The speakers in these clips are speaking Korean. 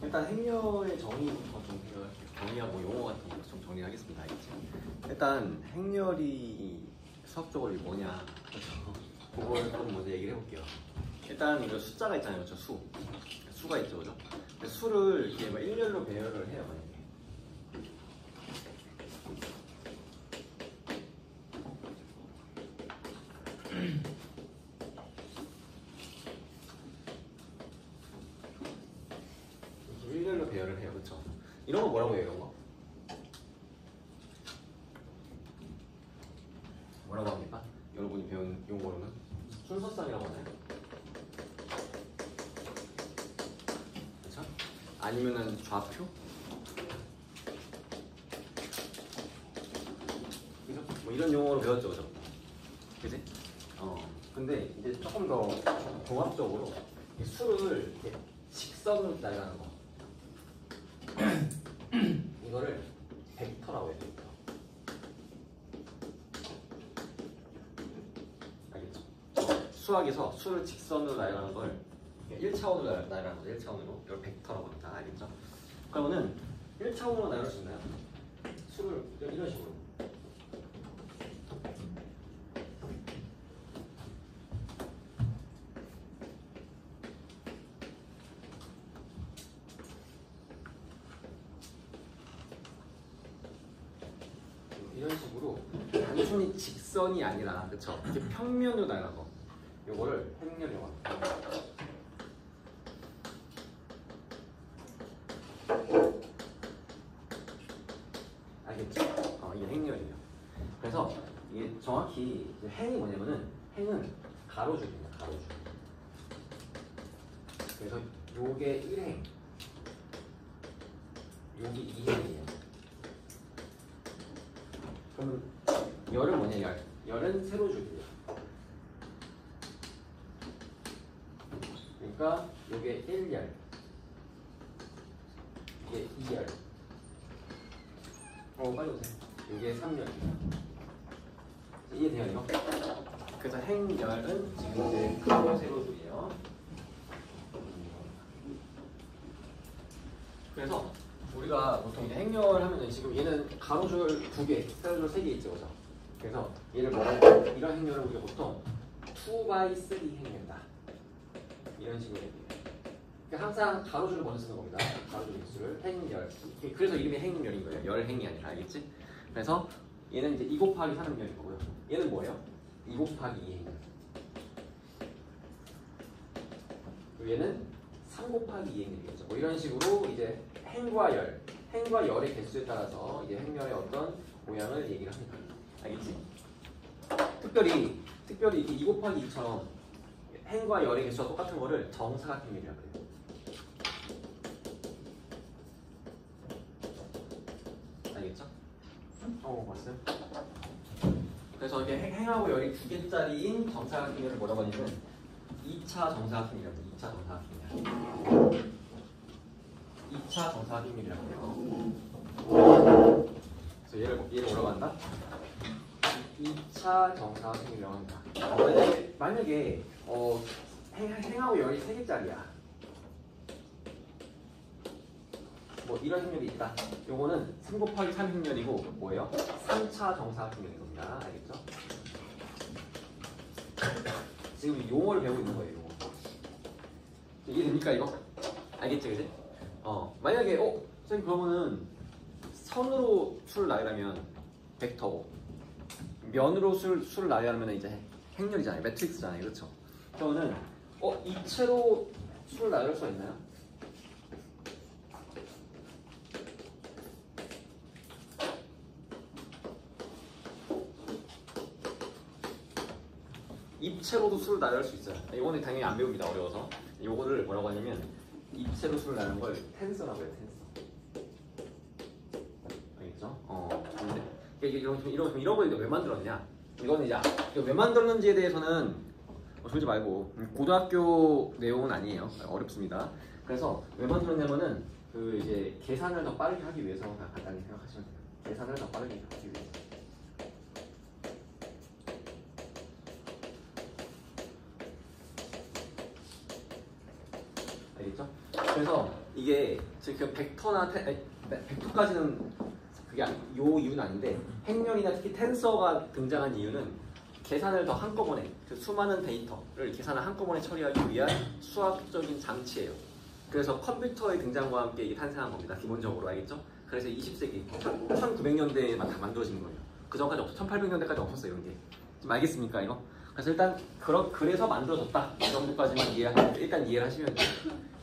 일단 행렬의 정의부터 좀 정의하고 용어 같은 거 좀 정리하겠습니다. 알겠지? 일단 행렬이 수학적으로 뭐냐, 그걸 좀 먼저 얘기를 해볼게요. 일단 이거 숫자가 있잖아요, 그렇죠? 수가 있죠, 그죠? 수를 이렇게 막 일렬로 배열을 해요, 만약에. 일렬로 배열을 해요, 그렇죠? 이런 거 뭐라고 해요, 이런 거? 뭐라고 합니까? 여러분이 배운 용어로는 순서쌍이라고 하나요? 그렇죠? 아니면은 좌표? 그죠? 뭐 이런 용어로 배웠죠, 그죠? 그지? 근데 이제 조금 더 종합적으로 이 수를 이렇게 직선으로 나가는 거. 이거를 벡터라고 해요. 벡터. 알겠죠? 수학에서 수를 직선으로 나열하는 걸 1차원으로 나열하는 거죠. 1차원으로. 이걸 벡터라고 합니다. 알겠죠? 그러면은 1차원으로 나열할 수 있나요? 수를 이런 식으로. 이런 식으로 단순히 직선이 아니라, 그쵸? 이렇게 평면으로 나열한 거. 요거를 행렬이라고 합니다. 알겠죠? 이게 행렬이에요. 그래서 이게 정확히 행이 뭐냐면은, 행은 가로줄입니다. 가로줄. 그래서 요게 1행, 요게 2행이에요. 그러면 열은 뭐냐, 열. 열은 세로줄이에요. 그러니까 요게 1열, 이게 2열. 빨리 오세요. 이게 3열입니다. 이해돼요, 이거? 그래서 행열은 지금 이제 가로 세로줄이에요. 그래서 우리가 보통 이제 행렬 하면은 지금 얘는 가로줄 2개, 세로줄 3개 있죠, 그죠? 그래서 얘를 뭐라고, 이런 행렬을 우리가 보통 2x3 행렬이다. 이런 식으로 얘기해요. 그러니까 항상 가로줄을 먼저 쓰는 겁니다. 가로줄 개수를 행렬. 그래서 이름이 행렬인 거예요. 열행이 아니라, 알겠지? 그래서 얘는 이제 2 곱하기 3행렬인 거고요. 얘는 뭐예요? 2 곱하기 2행렬. 그리고 얘는 3 곱하기 2행렬이겠죠. 뭐 이런 식으로 이제 행과 열의 개수에 따라서 이제 행렬의 어떤 모양을 얘기를 합니다. 알겠지? 특별히 이렇게 2 곱하기 2처럼 행과 열의 개수와 똑같은 거를 정사각형이라고 해요. 알겠죠? 봤어요? 그래서 이게 행하고 열이 2개짜리인 정사각형을 뭐라고 하냐면 2차 정사각형이라고 해요. 2차 정사각형이라고. 2차 정사각형이라고 해요. 그래서 얘를 뭐라고 한다? 2차 정사각형이라고 합니다. 만약에 행하고 열이 3개짜리야. 뭐 이런 행렬이 있다. 요거는 3 곱하기 3 행렬이고 뭐예요? 3차 정사각형인 겁니다. 알겠죠? 지금 용어를 배우고 있는 거예요. 용어. 이해됩니까 이거? 알겠죠, 그지? 만약에 선생님 그러면은 선으로 수를 나열하면 벡터고 면으로 수를 나열하면 이제 행렬이잖아요. 매트릭스잖아요. 그렇죠? 그러면은 입체로 수를 나열할 수가 있나요? 입체로도 수를 나열할 수 있어요. 이거는 당연히 안 배웁니다. 어려워서. 이거를 뭐라고 하냐면 입체로 수를 나누는 걸 텐서라고 해요. 텐서. 알겠죠? 근데 이런 걸 왜 만들었냐? 이거는 이제 왜 만들었는지에 대해서는 졸지 말고 고등학교 내용은 아니에요. 어렵습니다. 그래서 왜 만들었냐면은 그 이제 계산을 더 빠르게 하기 위해서 간단히 생각하시면 돼요. 계산을 더 빠르게 하기 위해서. 알겠죠? 그래서 이게 지금 그 벡터까지는 그게 요 이유는 아닌데 행렬이나 특히 텐서가 등장한 이유는 계산을 더 한꺼번에 그 수많은 데이터를 계산을 한꺼번에 처리하기 위한 수학적인 장치예요. 그래서 컴퓨터의 등장과 함께 이게 탄생한 겁니다. 기본적으로 알겠죠? 그래서 20세기 1900년대에 다 만들어진 거예요. 그 전까지 1800년대까지 없었어요. 이런 게. 지금 알겠습니까 이거? 그래서 일단 그래서 만들어졌다 이 정도까지만 일단 이해를 하시면 돼요.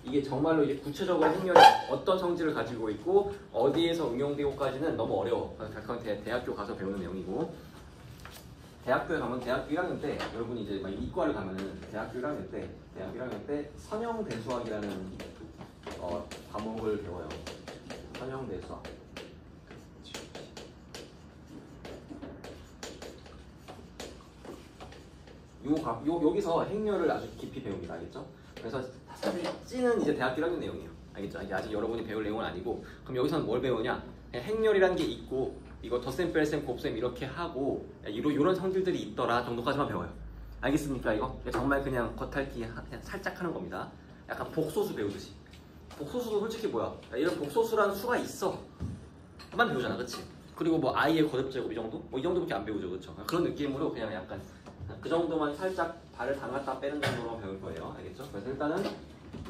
이게 정말로 이제 구체적으로 행렬이 어떤 성질을 가지고 있고 어디에서 응용되고까지는 너무 어려워. 그건 대학교 가서 배우는 내용이고, 대학교에 가면 대학교 1학년 때 여러분이 이제 막 이과를 가면은 대학교 1학년 때 선형대수학이라는 과목을 배워요. 선형대수학. 여기서 행렬을 아주 깊이 배웁니다. 알겠죠? 그래서 사실 찌는 이제 대학교 1학년 내용이에요. 알겠죠? 이게 아직 여러분이 배울 내용은 아니고, 그럼 여기서는 뭘 배우냐? 행렬이라는 게 있고, 이거 덧셈, 뺄셈, 곱셈 이렇게 하고 이런 성질들이 있더라 정도까지만 배워요. 알겠습니까 이거? 정말 그냥 겉핥기 살짝 하는 겁니다. 약간 복소수 배우듯이. 복소수도 솔직히 뭐야? 이런 복소수라는 수가 있어 만 배우잖아, 그치? 그리고 뭐 i의 거듭제곱 이 정도? 뭐 이 정도밖에 안 배우죠, 그쵸? 그런 느낌으로 그냥 약간 그 정도만 살짝 발을 담갔다 빼는 정도로 배울 거예요. 알겠죠? 그래서 일단은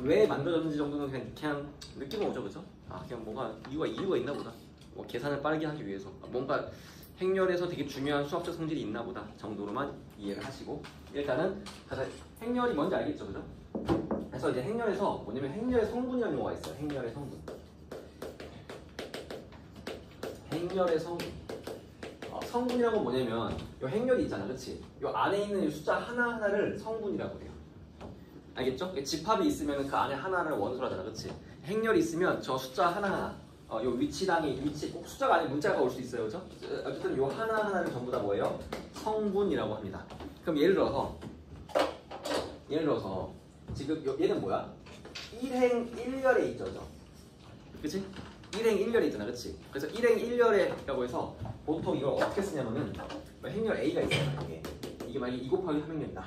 왜 만들어졌는지 정도는 그냥 느낌은 오죠, 그죠? 그냥 뭔가 이유가 있나 보다. 뭐 계산을 빠르게 하기 위해서 뭔가 행렬에서 되게 중요한 수학적 성질이 있나 보다 정도로만 이해를 하시고, 일단은 행렬이 뭔지 알겠죠, 그죠? 그래서 이제 행렬에서 뭐냐면 행렬의 성분이라는 용어가 있어요. 행렬의 성분. 행렬의 성분. 성분이란 건 뭐냐면 요 행렬이 있잖아, 그렇지? 요 안에 있는 이 숫자 하나하나를 성분이라고 해요. 알겠죠? 집합이 있으면 그 안에 하나를 원소로 하잖아, 그렇지? 행렬이 있으면 저 숫자 하나하나 요 위치당이 꼭 숫자가 아닌 문자가 올 수 있어요, 그렇죠? 어쨌든 요 하나하나를 전부 다 뭐예요? 성분이라고 합니다. 그럼 예를 들어서 지금 얘는 뭐야? 1행 1열에 있죠, 그치? 1행 1열에 있잖아, 그치? 그래서 1행 1열에라고 해서 보통 이걸 어떻게 쓰냐면은 행렬 A가 있어요. 이게 만약에 2 곱하기 3행렬이다.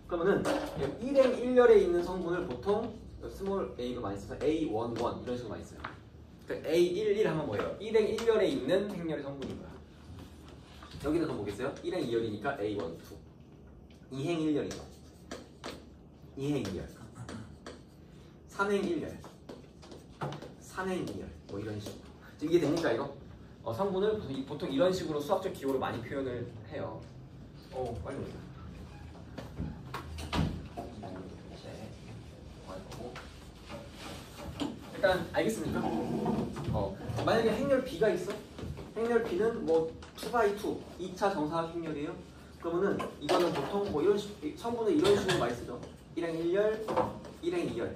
그러면은 1행 1열에 있는 성분을 보통 스몰 a가 많이 써서 A11 이런 식으로 많이 써요. 그러니까 A11 하면 뭐예요? 1행 1열에 있는 행렬의 성분인 거야. 여기는 그럼 뭐겠어요? 1행 2열이니까 A12. 2행 1열이죠. 2행 2열. 3행 1열. 3행 2열. 뭐 이런 식으로. 지금 이게 됩니까 이거? 성분을 보통 이런 식으로 수학적 기호로 많이 표현을 해요. 빨리 오세요. 일단 알겠습니까? 만약에 행렬 B가 있어? 행렬 B는 뭐 2x2 2차 정사각 행렬이에요? 그러면은 이거는 보통 뭐 이런 성분을 이런 식으로 많이 쓰죠. 1행 1열, 1행 2열,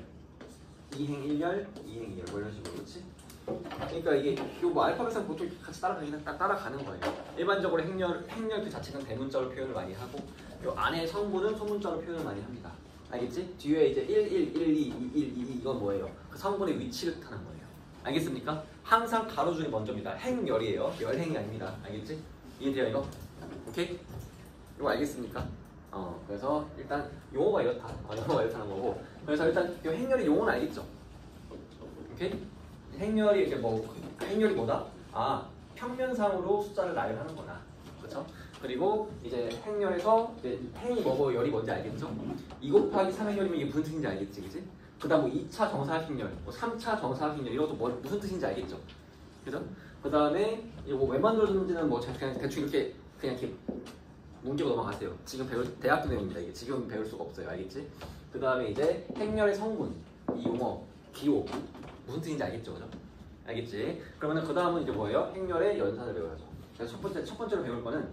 2행 1열, 2행 2열 뭐 이런 식으로, 그렇지? 그러니까 이게 뭐 알파벳상 보통 같이 따라가는 거예요. 일반적으로 행렬 그 자체는 대문자로 표현을 많이 하고, 요 안에 성분은 소문자로 표현을 많이 합니다. 알겠지? 뒤에 이제 1, 1, 1, 2, 2, 1, 2, 2 이건 뭐예요? 그 성분의 위치를 뜻하는 거예요. 알겠습니까? 항상 가로줄이 먼저입니다. 행열이에요. 열행이 아닙니다. 알겠지? 이해돼요 이거? 오케이? 이거 알겠습니까? 그래서 일단 용어가 이렇다. 용어가 이렇다는 거고. 그래서 일단 이 행열의 용어는 알겠죠? 오케이? 행열이 이제 행열이 뭐다? 평면상으로 숫자를 나열하는 거다. 그렇죠? 그리고 이제 행렬에서 이제 행이 뭐고 열이 뭔지 알겠죠? 2 곱하기 3행렬이면 이게 무슨 뜻인지 알겠지, 그치? 그 다음 2차 정사각행렬, 3차 정사각행렬 이것도 무슨 뜻인지 알겠죠? 그죠? 그 다음에 이거 왜 만들어졌는지는 그냥 대충 이렇게 문제고 넘어가세요. 지금 대학교 내용입니다. 이게 지금 배울 수가 없어요, 알겠지? 그 다음에 이제 행렬의 성분, 이 용어, 기호 무슨 뜻인지 알겠죠, 그죠? 알겠지? 그러면은 그 다음은 이제 뭐예요? 행렬의 연산을 배워야죠. 그래서 첫 번째로 배울 거는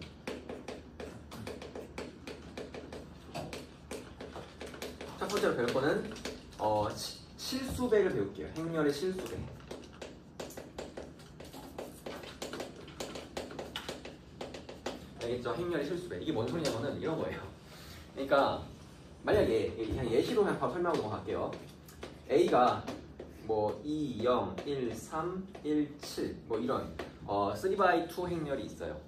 실수배를 배울게요. 행렬의 실수배. 알겠죠? 행렬의 실수배. 이게 뭔 소리냐면은 이런 거예요. 그러니까 만약에 그냥 예시로 그냥 바로 설명하고 넘어갈게요. A가 뭐 2, 0, 1, 3, 1, 7 뭐 이런 3x2 행렬이 있어요.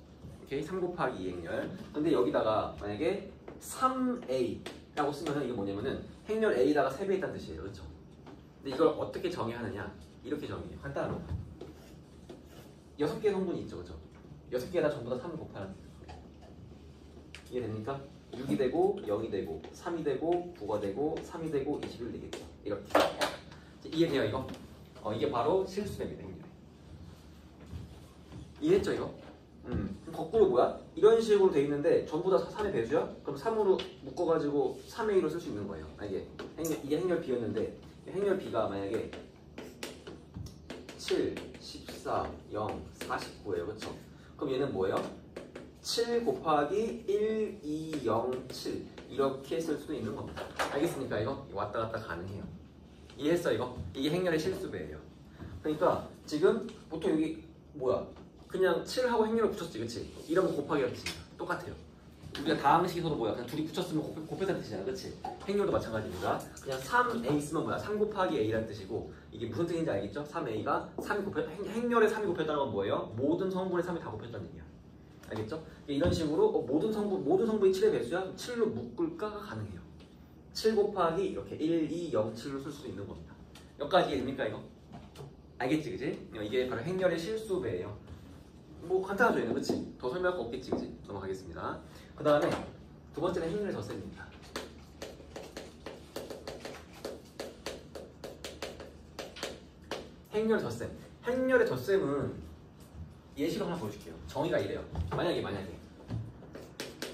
오케이? 3 곱하기 2 행렬. 근데 여기다가 만약에 3a라고 쓰면은 이게 뭐냐면은 행렬 a다가 3배 있다는 뜻이에요. 그렇죠? 근데 이걸 어떻게 정의하느냐? 이렇게 정의해요. 간단한 거. 6개의 성분이 있죠, 그죠? 6개가 전부 다 3을 곱하는 거예요. 이해됩니까? 6이 되고 0이 되고 3이 되고 9가 되고 3이 되고 21 되겠죠. 이렇게. 이해돼요, 이거? 이게 바로 실수입니다. 이해했죠, 이거? 그럼 거꾸로 뭐야? 이런 식으로 돼 있는데 전부 다 3의 배수야? 그럼 3으로 묶어가지고 3의 1로 쓸 수 있는 거예요. 이게 행렬 B였는데 행렬 B가 만약에 7, 14, 0, 49예요. 그쵸? 그럼 얘는 뭐예요? 7 곱하기 1, 2, 0, 7 이렇게 쓸 수도 있는 겁니다. 알겠습니까? 이거? 왔다 갔다 가능해요. 이해했어, 이거? 이게 행렬의 실수배예요. 그러니까 지금 보통 여기 뭐야? 그냥 7하고 행렬을 붙였지, 그치? 이러면 곱하기가 되잖아. 똑같아요. 우리가 다항식에서도 뭐야? 그냥 둘이 붙였으면 곱했다는 뜻이잖아, 그치? 행렬도 마찬가지입니다. 그냥 3a 쓰면 뭐야? 3 곱하기 a라는 뜻이고 이게 무슨 뜻인지 알겠죠? 3a가 3이 행렬에 3이 곱했다는 건 뭐예요? 모든 성분에 3이 다 곱했다는 얘기야. 알겠죠? 이런 식으로 모든 성분이 7의 배수야? 7로 묶을까가 가능해요. 7 곱하기 이렇게 1, 2, 0, 7로 쓸 수도 있는 겁니다. 여기까지 이해됩니까, 이거? 알겠지, 그치? 이게 바로 행렬의 실수배예요. 뭐 간단하죠, 얘는, 그치? 더 설명할 거 없겠지, 그치? 넘어가겠습니다. 그 다음에 두 번째는 행렬의 덧셈입니다. 행렬의 덧셈. 행렬의 덧셈은 예시로 하나 보여줄게요. 정의가 이래요. 만약에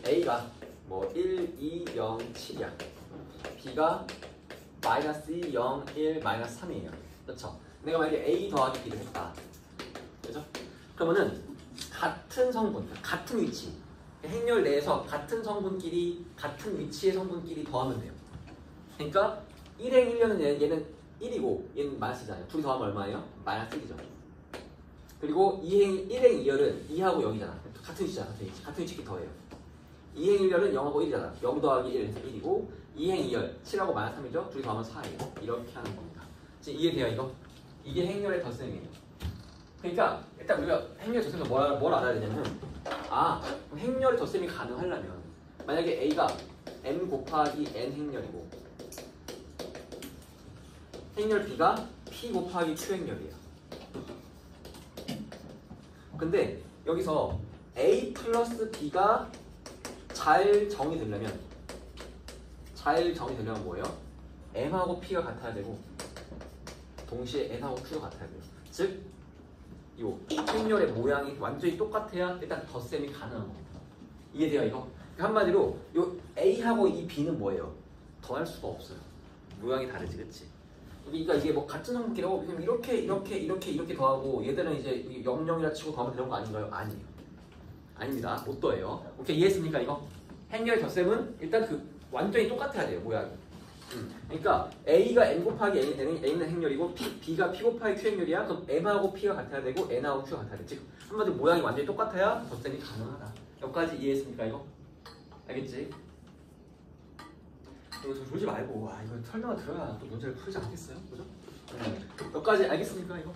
A가 뭐 1, 2, 0, 7이야. B가 마이너스 2, 0, 1, 마이너스 3이에요. 그렇죠? 내가 만약에 A 더하기 B를 했다. 그죠? 그러면은 같은 성분, 같은 위치, 행렬 내에서 같은 성분끼리 같은 위치의 성분끼리 더하면 돼요. 그러니까 1행 1렬은 얘는 1이고 얘는 마이너스잖아요. 둘이 더하면 얼마예요? 마이너스 1이죠. 그리고 1행 2열은 2하고 0이잖아. 같은 위치잖아. 같은 위치끼리 더해요. 2행 1열은 0하고 1이잖아. 0 더하기 1 해서 1이고 2행 2열 7하고 마이너스 3이죠. 둘이 더하면 4예요. 이렇게 하는 겁니다. 지금 이해돼요, 이거? 이게 행렬의 덧셈이에요. 그러니까 일단 우리가 행렬의 덧셈에서 뭘 알아야 되냐면 행렬의 덧셈이 가능하려면 만약에 A가 M 곱하기 N 행렬이고 행렬 B가 P 곱하기 Q 행렬이에요. 근데 여기서 A 플러스 B가 잘 정의되려면 뭐예요? M하고 P가 같아야 되고 동시에 N하고 Q가 같아야 돼요. 즉 이 행렬의 모양이 완전히 똑같아야 일단 덧셈이 가능한 겁니다. 이해돼요, 이거? 한마디로 요 A하고 이 B는 뭐예요? 더할 수가 없어요. 모양이 다르지, 그치? 그러니까 이게 뭐 같은 성분끼리 이렇게 더하고 얘들은 이제 00이라 치고 더하면 되는 거 아닌가요? 아니에요. 아닙니다. 못 더해요. 오케이, 이해했습니까, 이거? 행렬의 덧셈은 일단 완전히 똑같아야 돼요, 모양이. 그러니까 A가 M 곱하기 N은 행렬이고 B가 P 곱하기 Q 행렬이야. 그럼 M하고 P가 같아야 되고 N하고 Q가 같아야 돼. 즉 한마디로 모양이 완전히 똑같아야 덧셈이 가능하다. 여기까지 이해했습니까, 이거? 알겠지? 이거 좀 졸지 말고 이거 설명을 들어야 또 문제를 풀지 않겠어요? 그죠? 여기까지 알겠습니까, 이거?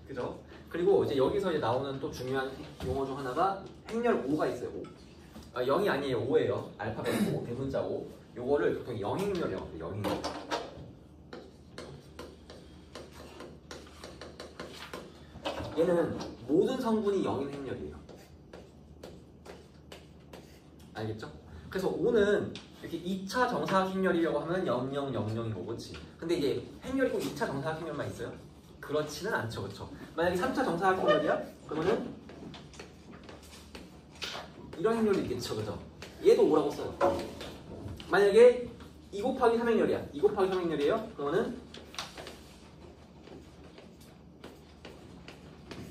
그죠? 그리고 이제 여기서 이제 나오는 또 중요한 용어 중 하나가 행렬 5가 있어요. 5. 0이 아니에요. 5예요. 알파벳 5, 대문자 5. 요거를 보통 영행렬이라고 해요. 영행렬. 얘는 모든 성분이 0인 행렬이에요. 알겠죠? 그래서 5는 이렇게 2차 정사각 행렬이라고 하면 0000인 거고, 그렇지? 근데 이제 행렬이 꼭 2차 정사각 행렬만 있어요? 그렇지는 않죠, 그렇죠? 만약에 3차 정사각 행렬이야? 그러면은 이런 행렬이 있겠죠, 그죠? 얘도 5라고 써요. 만약에 2 곱하기 3행렬이야. 2 곱하기 3행렬이에요? 그러면은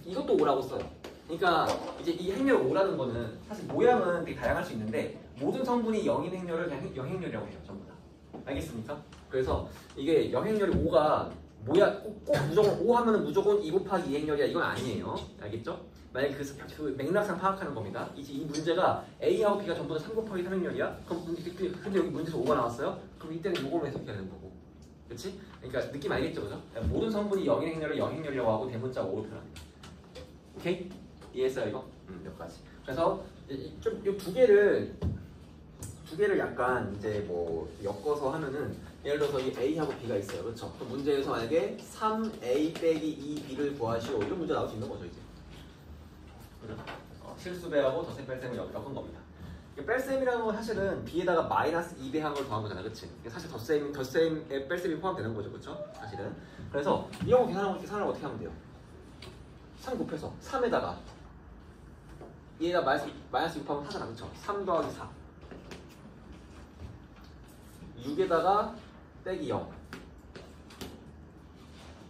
이것도 5라고 써요. 그러니까 이제 이 행렬 5라는 거는 사실 모양은 되게 다양할 수 있는데 모든 성분이 0인 행렬을 그냥 0행렬이라고 해요. 전부 다. 알겠습니까? 그래서 이게 0행렬이 5가 모양 꼭 무조건 5 하면은 무조건 2 곱하기 2행렬이야. 이건 아니에요. 알겠죠? 만약에 그 맥락상 파악하는 겁니다. 이 문제가 A하고 B가 전부 다 3 곱하기 3행렬이야? 그럼 근데 여기 문제에서 5가 나왔어요? 그럼 이때는 이걸로 해석해야 되는 거고. 그렇지? 그러니까 느낌 알겠죠? 그죠? 모든 성분이 0인 행렬을 0행렬이라고 하고 대문자 5로 표현합니다. 오케이? 이해했어요, 이거? 여기까지. 그래서 좀 이 두 개를 약간 이제 뭐 엮어서 하면은 예를 들어서 이 A하고 B가 있어요. 그렇죠? 그 문제에서 만약에 3A 빼기 2B를 구하시오. 이런 문제 나올 수 있는 거죠, 이제. 그죠? 실수배하고 덧셈 뺄셈을 여기다 한 겁니다. 뺄셈이라는 건 사실은 B에다가 마이너스 2배 한 걸 더한 거잖아, 그치? 사실 덧셈에 뺄셈이 포함되는 거죠, 그쵸? 사실은. 그래서 이런 거 계산을 어떻게 하면 돼요? 3 곱해서 3에다가 얘가 마이너스 6 하면 하잖아, 그쵸? 3 더하기 4 6에다가 빼기 0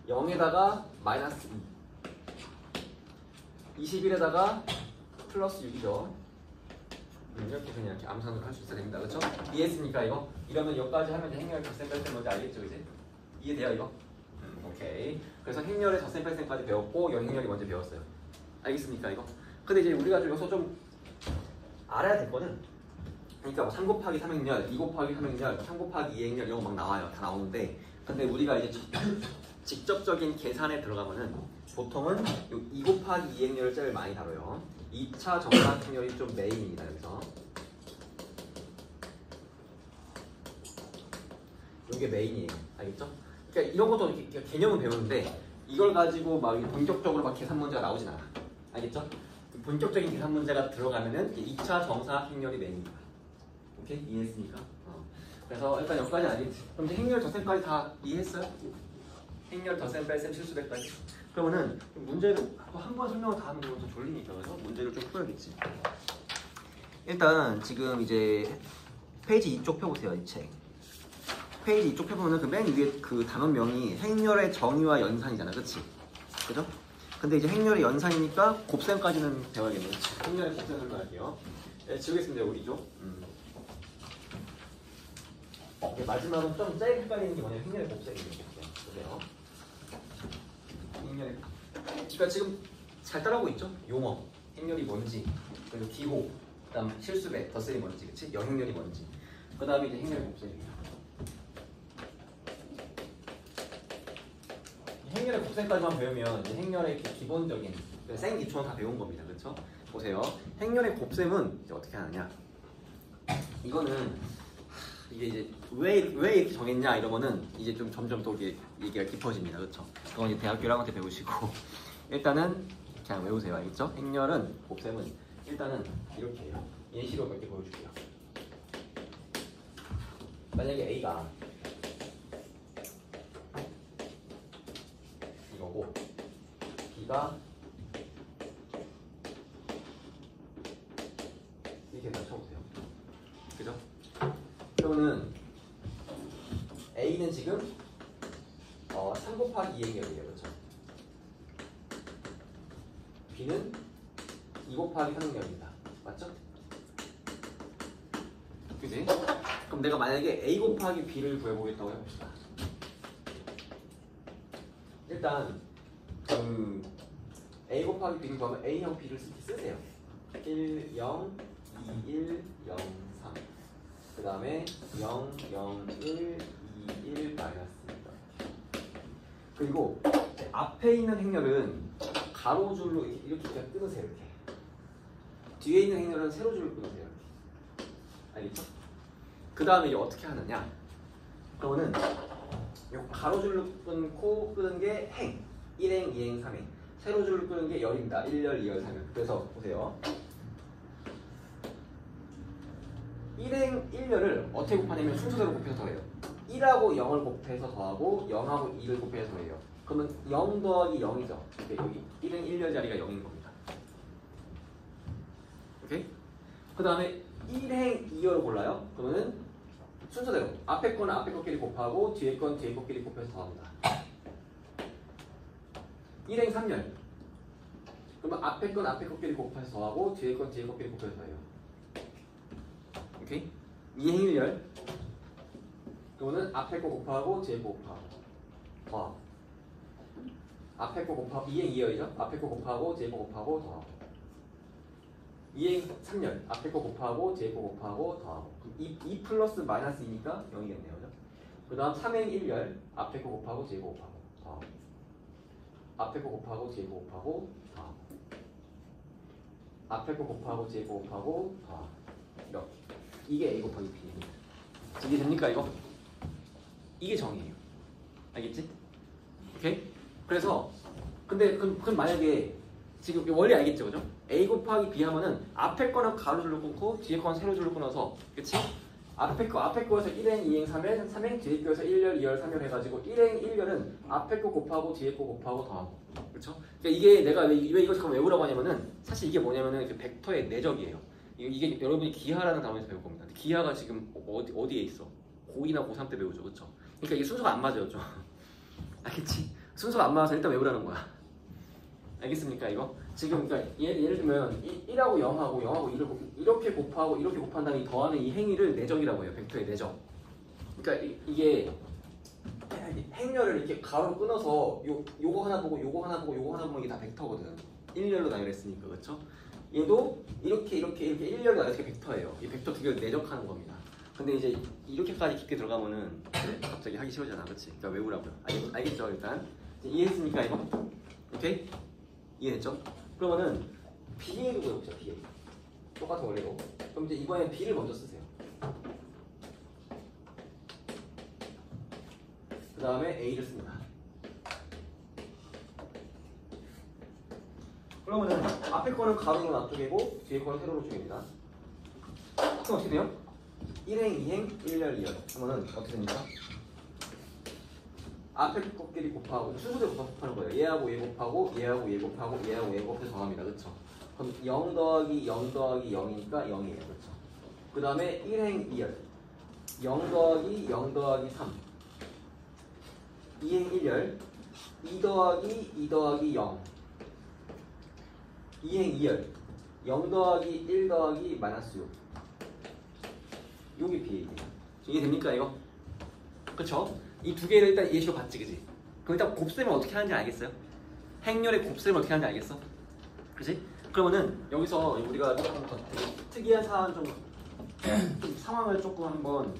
0에다가 마이너스 2 21에다가 플러스 6이죠. 이렇게 그냥 이렇게 암산으로 할 수 있어야 됩니다. 그렇죠? 이해했습니까 이거? 이러면 여기까지 하면 이제 행렬 덧셈 뺄셈 뭔지 알겠죠 이제? 이해돼요 이거? 오케이. 그래서 행렬의 덧셈 뺄셈까지 배웠고 영행렬이 먼저 배웠어요. 알겠습니까 이거? 근데 이제 우리가 좀 여기서 좀 알아야 될 거는, 그러니까 뭐 3 곱하기 3행렬, 2 곱하기 3행렬, 3 곱하기 2행렬 이런 거 막 나와요. 다 나오는데, 근데 우리가 이제 직접적인 계산에 들어가면은 보통은 2 곱하기 2행렬을 제일 많이 다뤄요. 2차 정사각형렬이 좀 메인입니다. 여기서 이게 메인이에요. 알겠죠? 그러니까 이런 것도 이렇게 개념은 배우는데 이걸 가지고 막 본격적으로 막 계산 문제가 나오진 않아. 알겠죠? 본격적인 계산 문제가 들어가면은 2차 정사각형렬이 메인입니다. 오케이? 이해했습니까? 그래서 일단 여기까지 알겠지? 그럼 이제 행렬 덧셈까지 다 이해했어요? 행렬 덧셈 뺄셈 실수배까지. 그러면은 문제를 한 번 설명을 다 하면 좀 졸리니까 그래서 문제를 좀 풀어야겠지. 일단 지금 이제 페이지 2쪽 펴보세요. 이 책. 페이지 2쪽 펴보면 그 맨 위에 그 단원명이 행렬의 정의와 연산이잖아. 그치? 그죠? 근데 이제 행렬의 연산이니까 곱셈까지는 배워야겠네요. 행렬의 곱셈 설명할게요. 네, 지우겠습니다. 우리죠. 마지막은 좀 제일 헷갈리는 게 뭐냐면 행렬의 곱셈이에요. 보세요. 행렬의, 그러니까 지금 잘 따라오고 있죠? 용어, 행렬이 뭔지, 그리고 기호, 그다음 실수배, 덧셈이 뭔지, 그치? 영행렬이 뭔지, 그 다음에 이제 행렬의 곱셈이에요. 행렬의 곱셈까지만 배우면 이제 행렬의 기본적인 생 기초는 다 배운 겁니다, 그렇죠? 보세요, 행렬의 곱셈은 이제 어떻게 하느냐? 이거는 이게 이제 왜 이렇게 정했냐 이런 거는 이제 좀 점점 또 이게 얘기가 깊어집니다, 그렇죠? 그건 이제 대학교 1학년 때 배우시고 일단은 그냥 외우세요, 알겠죠? 행렬은 곱셈은 일단은 이렇게 해요. 예시로 몇 개 보여줄게요. 만약에 A가 이거고 B가 이렇게 다 쳐보세요. 그죠? 그러면은 A는 지금 3 곱하기 2행렬이에요. 그렇죠? B는 2 곱하기 3행렬입니다. 맞죠? 그지? 그럼 내가 만약에 A 곱하기 B를 구해보겠다고 해봅시다. 일단 A 곱하기 B를 구하면 A형 B를 쓰세요. 1, 0, 2, 1, 0, 3. 그 다음에 0, 0, 1, 2, 1, 마이너스입니다. 그리고 앞에 있는 행렬은 가로줄로 이렇게 그냥 끊으세요. 이렇게. 뒤에 있는 행렬은 세로줄로 끊으세요. 이렇게. 알겠죠? 그 다음에 이제 어떻게 하느냐? 그러면은 가로줄로 끊고 끄는 게 행. 1행, 2행, 3행. 세로줄로 끄는 게 열입니다. 1열, 2열, 3열. 그래서 보세요. 1행 1열을 어떻게 곱하냐면 순서대로 곱해서 더해요. 1하고 0을 곱해서 더하고 0하고 2를 곱해서 더해요. 그러면 0 더하기 0이죠. 여기 1행 1열 자리가 0인 겁니다. 오케이? 그 다음에 1행 2열을 골라요. 그러면은 순서대로 앞에 거는 앞에 것끼리 곱하고 뒤에 건 뒤에 것끼리 곱해서 더합니다. 1행 3열. 그러면 앞에 건 앞에 것끼리 곱해서 더하고 뒤에 건 뒤에 것끼리 곱해서 더해요. 오케이? 2행 1열. 그러면은 앞에 거 곱하고 뒤에 거 곱하고 더하고. 앞에 거 곱하고 2행 2열이죠? 앞에 거 곱하고 뒤에 거 곱하고 더하고. 2행 3열. 앞에 거 곱하고 뒤에 거 곱하고 더하고. 2 플러스 마이너스 2니까 0이겠네요. 그죠? 그 다음 3행 1열. 앞에 거 곱하고 뒤에 거 곱하고 더하고. 앞에 거 곱하고 뒤에 거 곱하고 더하고. 앞에 거 곱하고 뒤에 거 곱하고 더하고. 이렇게. 이게 A 곱하기 B입니다. 이해됩니까 이거? 이게 정이에요. 알겠지? 오케이? 그래서 근데 그럼 만약에 지금 원리 알겠죠, 그죠? A 곱하기 B 하면은 앞에 거는 가로줄로 끊고 뒤에 거는 세로줄로 끊어서, 그치? 앞에 거에서 1행, 2행, 3행, 3행, 뒤에 거에서 1열, 2열, 3열 해가지고 1행, 1열은 앞에 거 곱하고 뒤에 거 곱하고 더하고, 그렇죠? 그러니까 이게 내가 왜 이걸 잠깐 외우라고 하냐면은 사실 이게 뭐냐면은 그 벡터의 내적이에요. 이게 여러분이 기하라는 단어에서 배울 겁니다. 기하가 지금 어디에 있어? 고2나 고3 때 배우죠, 그렇죠? 그러니까 이게 순서가 안 맞아요, 좀. 알겠지? 순서가 안 맞아서 일단 외우라는 거야. 알겠습니까, 이거? 지금 그러니까 예를 들면 1하고 0하고 1을 이렇게 곱하고 이렇게 곱한 다음에 더하는 이 행위를 내적이라고 해요. 벡터의 내적. 그러니까 이게 행렬을 이렇게 가로로 끊어서 요거 하나 보고 요거 하나 보고 요거 하나 보면 이게 다 벡터거든. 1열로 나열했으니까, 그렇죠? 얘도 이렇게 1열로 나열해서 벡터예요. 이 벡터 두 개를 내적하는 겁니다. 근데 이제 이렇게까지 깊게 들어가면은 갑자기 하기 싫어지잖아, 그렇지? 그러니까 외우라고요. 알겠죠, 일단? 이해했습니까, 이거? 오케이? 이해했죠? 그러면은 B에도 외우죠, B에. 똑같은 원리로. 그럼 이제 이번엔 B를 먼저 쓰세요. 그 다음에 A를 씁니다. 그러면은 앞에 거는 가로로 앞쪽이고 뒤에 거는 세로로 쪽입니다. 그럼 어떻게 돼요? 1행, 2행, 1열, 2열 그러면은 어떻게 됩니까? 앞에 것끼리 곱하고 순서대로 곱하는 거예요. 얘하고 얘 곱하고 얘하고 얘 곱하고 얘하고 얘 곱해서 더합니다. 그렇죠? 그럼 0 더하기 0 더하기 0이니까 0이에요. 그렇죠? 그 다음에 1행 2열 0 더하기 0 더하기 3 2행 1열 2 더하기 2 더하기 0 2행 2열 0 더하기 1 더하기 마이너스 6 요게 B예요. 이해됩니까 이거? 그쵸? 이 두 개를 일단 예시로 봤지, 그지? 그럼 일단 곱셈을 어떻게 하는지 알겠어요? 행렬의 곱셈을 어떻게 하는지 알겠어? 그지? 그러면은 여기서 우리가 조금 더 특이한 상황 좀 상황을 조금 한번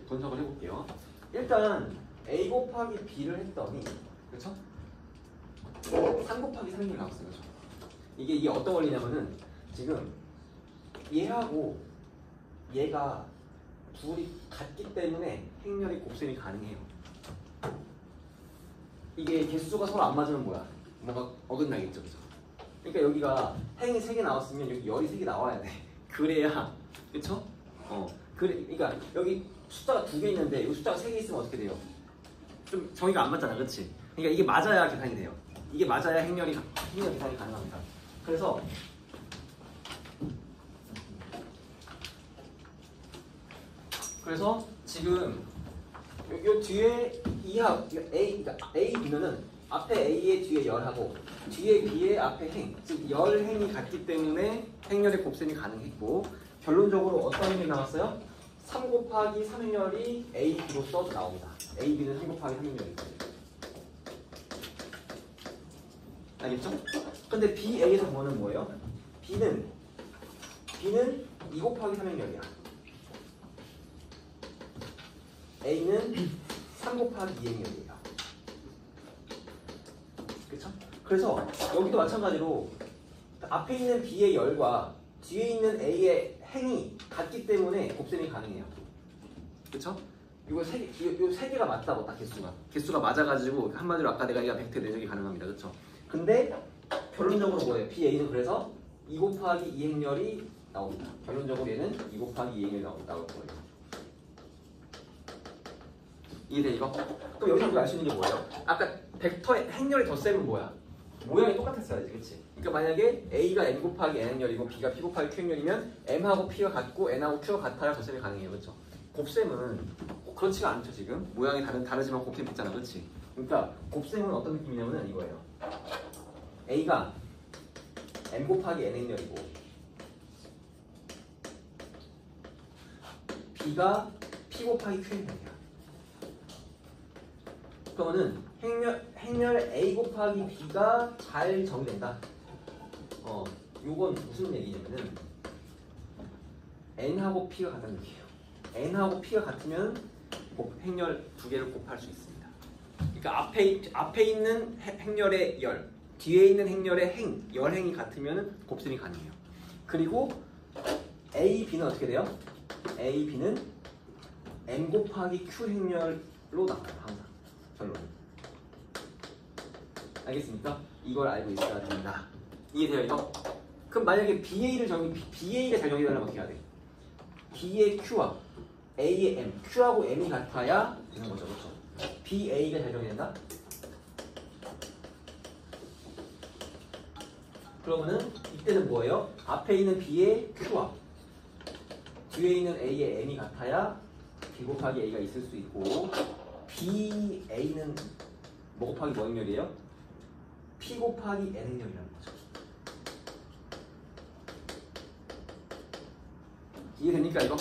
분석을 해볼게요. 일단 A 곱하기 B를 했더니, 그렇죠? 3 곱하기 3이 나왔어요, 그렇죠? 이게 어떤 원리냐면은 지금 얘하고 얘가 둘이 같기 때문에 행렬의 곱셈이 가능해요. 이게 개수가 서로 안 맞으면 뭐야? 뭔가 어긋나겠죠, 그죠? 그러니까 여기가 행이 3개 나왔으면 여기 열이 3개 나와야 돼. 그래야, 그쵸? 그러니까 여기 숫자가 2개 있는데 여기 숫자가 3개 있으면 어떻게 돼요? 좀 정의가 안 맞잖아, 그렇지? 그러니까 이게 맞아야 계산이 돼요. 이게 맞아야 행렬 계산이 가능합니다. 그래서 지금 요 뒤에 이하 그러니까 A, B면은 앞에 A의 뒤에 열하고 뒤에 B의 앞에 행, 즉 열행이 같기 때문에 행렬의 곱셈이 가능했고 결론적으로 어떤 행렬이 나왔어요? 3 곱하기 3행렬이 A, B로서 나옵니다. A, B는 3 곱하기 3행렬입니다. 알겠죠? 근데 B, A에서 보면 뭐예요? B는 2 곱하기 3행렬이야. A는 3 곱하기 2행렬이에요. 그쵸? 그래서 여기도 마찬가지로 앞에 있는 B의 열과 뒤에 있는 A의 행이 같기 때문에 곱셈이 가능해요. 그쵸? 요 세 개가 맞다고 딱 개수가 맞아가지고 한마디로 아까 내가 얘가 벡터 내적이 가능합니다. 그쵸? 근데 결론적으로 뭐예요? BA는 그래서 2 곱하기 2행렬이 나옵니다. 결론적으로 얘는 2 곱하기 2행렬이 나올 거예요. 이해돼 이거? 그럼 여기서 우리가 알 수 있는 게 뭐예요? 아까 벡터의 행렬의 덧셈은 뭐야? 모양이 똑같았어야지, 그치? 그러니까 만약에 A가 M 곱하기 N 행렬이고 B가 P 곱하기 Q 행렬이면 M하고 P가 같고 N하고 Q가 같아야 덧셈이 가능해요, 그렇죠? 곱셈은 그렇지가 않죠, 지금? 모양이 다르지만 곱셈 있잖아, 그렇지? 그러니까 곱셈은 어떤 느낌이냐면 이거예요. A가 M 곱하기 N 행렬이고 B가 P 곱하기 Q 행렬이야. 그러면은 행렬 A 곱하기 B가 잘 정의된다. 요건 무슨 얘기냐면은 N하고 P가 같다는 얘기예요. N하고 P가 같으면 행렬 두 개를 곱할 수 있습니다. 그러니까 앞에 있는 행렬의 열, 뒤에 있는 행렬의 열행이 같으면 곱셈이 가능해요. 그리고 A, B는 어떻게 돼요? A, B는 M 곱하기 Q 행렬로 나와요. 항상 결론은. 알겠습니까? 이걸 알고 있어야 된다. 이해돼요 이거? 그럼 만약에 BA가 잘 정의되려면 어떻게 해야 돼? B의 Q와 A의 M, Q하고 M이 같아야 되는 거죠, 그렇죠? BA가 잘 정의된다? 그러면은 이때는 뭐예요? 앞에 있는 B의 Q와 뒤에 있는 A의 M이 같아야 B 곱하기 A가 있을 수 있고 BA는 뭐 곱하기 뭐 행렬이에요? P 곱하기 N 행렬이라는 거죠. 이해됩니까 이거?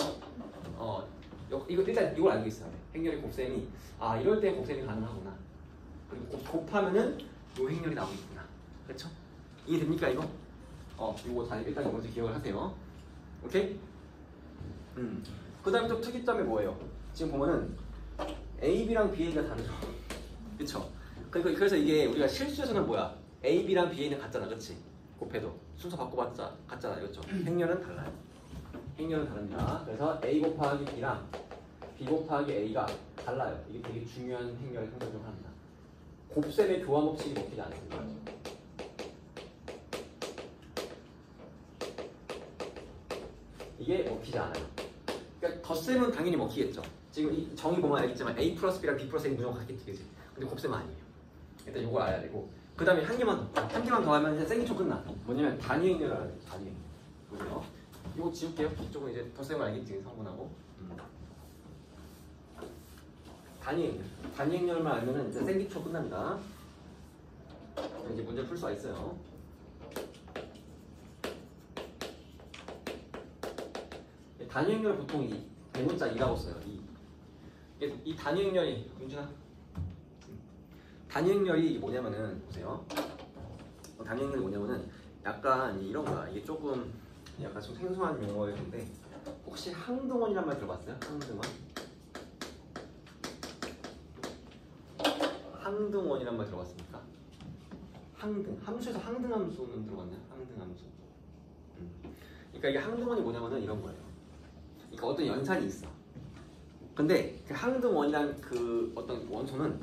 이거 일단 이걸 알고 있어야 돼. 행렬의 곱셈이 이럴 때 곱셈이 가능하구나. 그리고 곱하면은 요 행렬이 나오겠구나. 그렇죠? 이해됩니까 이거? 이거 다 일단 먼저 기억을 하세요. 오케이? 그 다음에 또 특이점이 뭐예요? 지금 보면은 AB랑 BA가 다르죠. 그쵸? 그래서 이게 우리가 실수에서는 뭐야? AB랑 BA는 같잖아, 그치? 곱해도 순서 바꿔봤자 같잖아, 그렇죠? 행렬은 달라요. 행렬은 다릅니다. 그래서 A 곱하기 B랑 B 곱하기 A가 달라요. 이게 되게 중요한 행렬의 성격 중 하나입니다. 곱셈의 교환 법칙이 먹히지 않습니다. 이게 먹히지 않아요. 그러니까 덧셈은 당연히 먹히겠죠. 지금 이 정의 보면 알겠지만 A 플러스 B랑 B 플러스 A는 무조건 같겠지, 그치? 근데 곱셈은 아니에요. 일단 이걸 알아야 되고 그 다음에 한 개만 더 하면 이제 생기초 끝나. 뭐냐면 단위 행렬을 알아야 돼요. 단위 행렬. 보세요. 이거 지울게요. 이쪽은 이제 덧셈을 알겠지, 성분하고. 단위 행렬. 단위 행렬만 알면은 이제 생기초 끝납니다. 이제 문제를 풀 수가 있어요. 단위 행렬을 보통 이 대문자 2라고 써요. 이 단위 행렬이 윤준아. 단위 행렬이 뭐냐면은 보세요. 단위 행렬이 뭐냐면은 약간 이런 거야. 이게 조금 약간 좀 생소한 용어였는데 혹시 항등원이란 말 들어봤어요? 항등원? 항등원이란 말 들어봤습니까? 항등. 함수에서 항등함수는 들어봤나요? 항등함수. 그러니까 이게 항등원이 뭐냐면은 이런 거예요. 그러니까 어떤 연산이 있어. 근데 그 항등원이란 그 어떤 원소는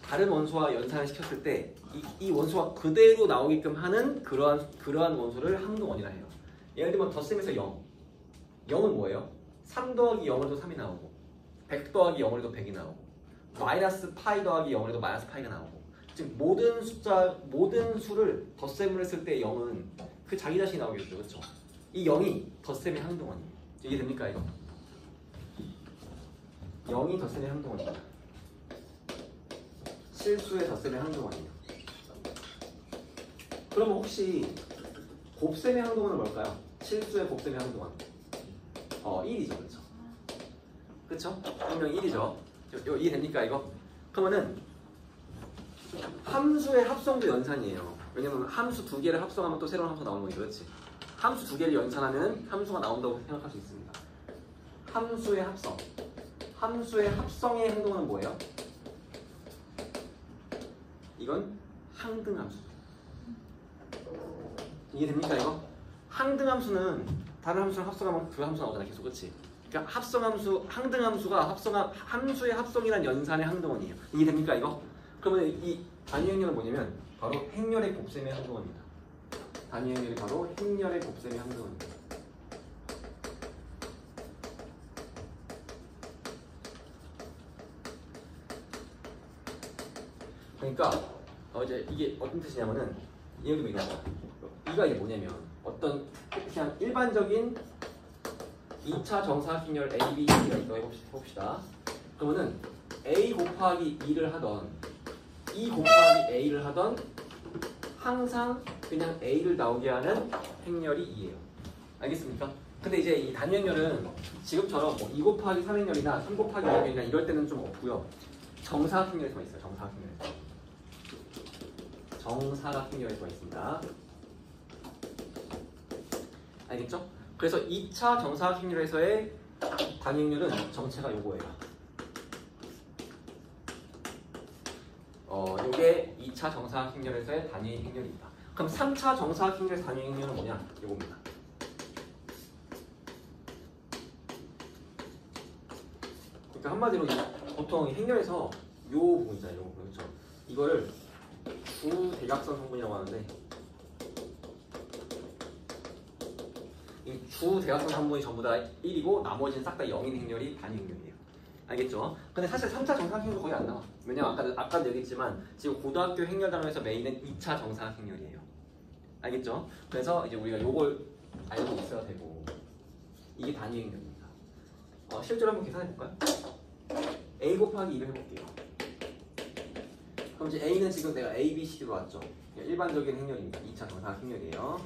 다른 원소와 연산을 시켰을 때 이 원소가 그대로 나오게끔 하는 그러한 원소를 항등원이라 해요. 예를 들면 덧셈에서 0. 0은 뭐예요? 3 더하기 0을 해도 3이 나오고 100 더하기 0을 해도 100이 나오고 마이너스 파이 더하기 0을 해도 마이너스 파이가 나오고 즉 모든 수를 덧셈을 했을 때 0은 그 자기 자신이 나오겠죠. 그렇죠? 이 0이 덧셈의 항등원이에요. 이해됩니까 이거? 0이 덧셈의 항등원입니다. 실수의 덧셈의 항등원이에요. 그러면 혹시 곱셈의 항등원은 뭘까요? 실수의 곱셈의 항등원 1이죠. 그렇죠? 그렇죠? 분명 1이죠. 이해됩니까 이거? 그러면은 함수의 합성도 연산이에요. 왜냐면 함수 두 개를 합성하면 또 새로운 함수가 나오는 거지. 그렇지? 함수 두 개를 연산하면 함수가 나온다고 생각할 수 있습니다. 함수의 합성. 함수의 합성의 행동은 뭐예요? 이건 항등함수. 이해됩니까 이거? 항등함수는 다른 함수랑 합성하면 그 함수 나오잖아 계속. 그렇지? 그러니까 합성함수, 항등함수가 함수의 합성이란 연산의 항등원이에요. 이해됩니까 이거? 그러면 이 단위 행렬은 뭐냐면 바로 행렬의 곱셈의 항등원입니다. 단위 행렬이 바로 행렬의 곱셈의 항등원입니다. 그러니까 이제 이게 어떤 뜻이냐면은 예를 들면 이가 이게 뭐냐면 어떤 그냥 일반적인 2차 정사각형렬 A, B, C가 있다고 해봅시다. 그러면은 A 곱하기 2를 하던 E 곱하기 A를 하던 항상 그냥 A를 나오게 하는 행렬이 2예요. 알겠습니까? 근데 이제 이 단위 행렬은 지금처럼 뭐 2 곱하기 3 행렬이나 3 곱하기 2 행렬이나 이럴 때는 좀 없고요. 정사각형렬에서만 있어요. 정사각형렬에서만 있습니다. 알겠죠? 그래서 2차 정사각형렬에서의 단위 행렬은 정체가 요거예요. 요게 2차 정사각형렬에서의 단위 행렬입니다. 그럼 3차 정사각형렬 단위 행렬은 뭐냐? 요겁니다. 그러니까 한마디로 보통 행렬에서 요 부분 있잖아요. 요 부분. 그렇죠? 이거를 주대각선 성분이라고 하는데 이 주대각선 성분이 전부 다 1이고 나머지는 싹 다 0인 행렬이 단위 행렬이에요. 알겠죠? 근데 사실 3차 정사각형도 거의 안 나와. 왜냐면 아까도 얘기했지만 지금 고등학교 행렬 단원에서 메인은 2차 정사각형렬이에요. 알겠죠? 그래서 이제 우리가 요걸 알고 있어야 되고 이게 단위 행렬입니다. 실제로 한번 계산해 볼까요? A 곱하기 2를 해볼게요. 그럼 이제 A는 지금 내가 A, B, C로 왔죠? 일반적인 행렬입니다. 2차 정사각 행렬이에요.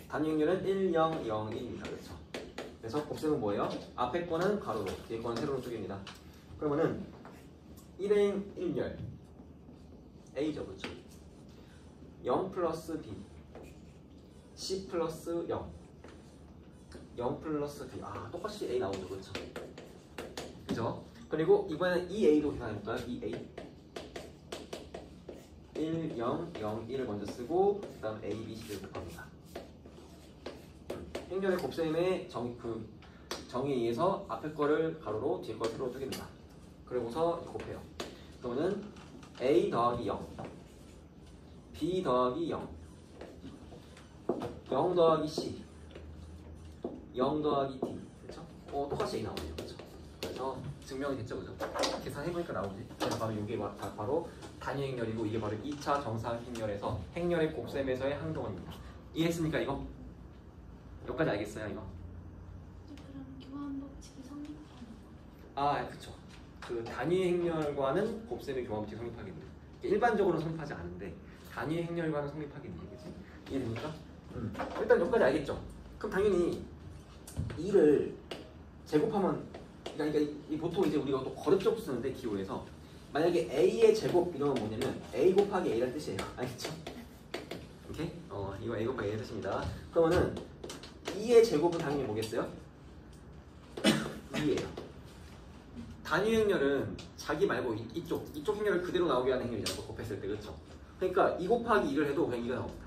단위 행렬은 1, 0, 0, 1입니다. 그렇죠? 그래서 곱셈은 뭐예요? 앞에 거는 가로로, 뒤에 거는 세로로 쪼개입니다. 그러면은 1행 1열 A죠. 그렇죠? 0 플러스 B C 플러스 0 0 플러스 B 똑같이 A 나오죠. 그렇죠? 그죠? 그리고 이번에는 2A로 계산해볼까요? 2A 1, 0, 0, 1을 먼저 쓰고 그 다음 A, B, C를 곱합니다. 행렬의 곱셈의 정의에 의해서 앞에 거를 가로로 뒤에 거를 세로로 쪼갭니다. 그리고서 곱해요. 그러면은 A 더하기 0 B 더하기 0 0 더하기 C 0 더하기 D 그렇죠? 똑같이 A 나오네요. 그렇죠? 그래서 증명이 됐죠. 그죠? 계산해보니까 나오지. 그래서 바로 이게 바로 단위 행렬이고 이게 바로 2차 정사각 행렬에서 행렬의 곱셈에서의 항동원입니다. 이해했습니까 이거? 여기까지 알겠어요 이거? 그럼 교환법칙이 성립하는 그쵸. 그 단위 행렬과는 곱셈의 교환법칙이 성립하겠네. 일반적으로는 성립하지 않은데 단위 행렬과는 성립하겠네. 그치? 이해됩니까? 일단 여기까지 알겠죠? 그럼 당연히 2를 제곱하면 그러니까 보통 이제 우리가 또 거듭적 쓰는데 기호에서 만약에 A의 제곱 이러면 뭐냐면 A 곱하기 A라는 뜻이에요. 알겠죠? 오케이? 이거 A 곱하기 A의 뜻입니다. 그러면은 2의 제곱은 당연히 뭐겠어요? 2예요. 단위 행렬은 자기 말고 이쪽 행렬을 그대로 나오게 하는 행렬이잖아요. 곱했을 때. 그렇죠? 그러니까 2 곱하기 2를 해도 그냥 2가 나옵니다.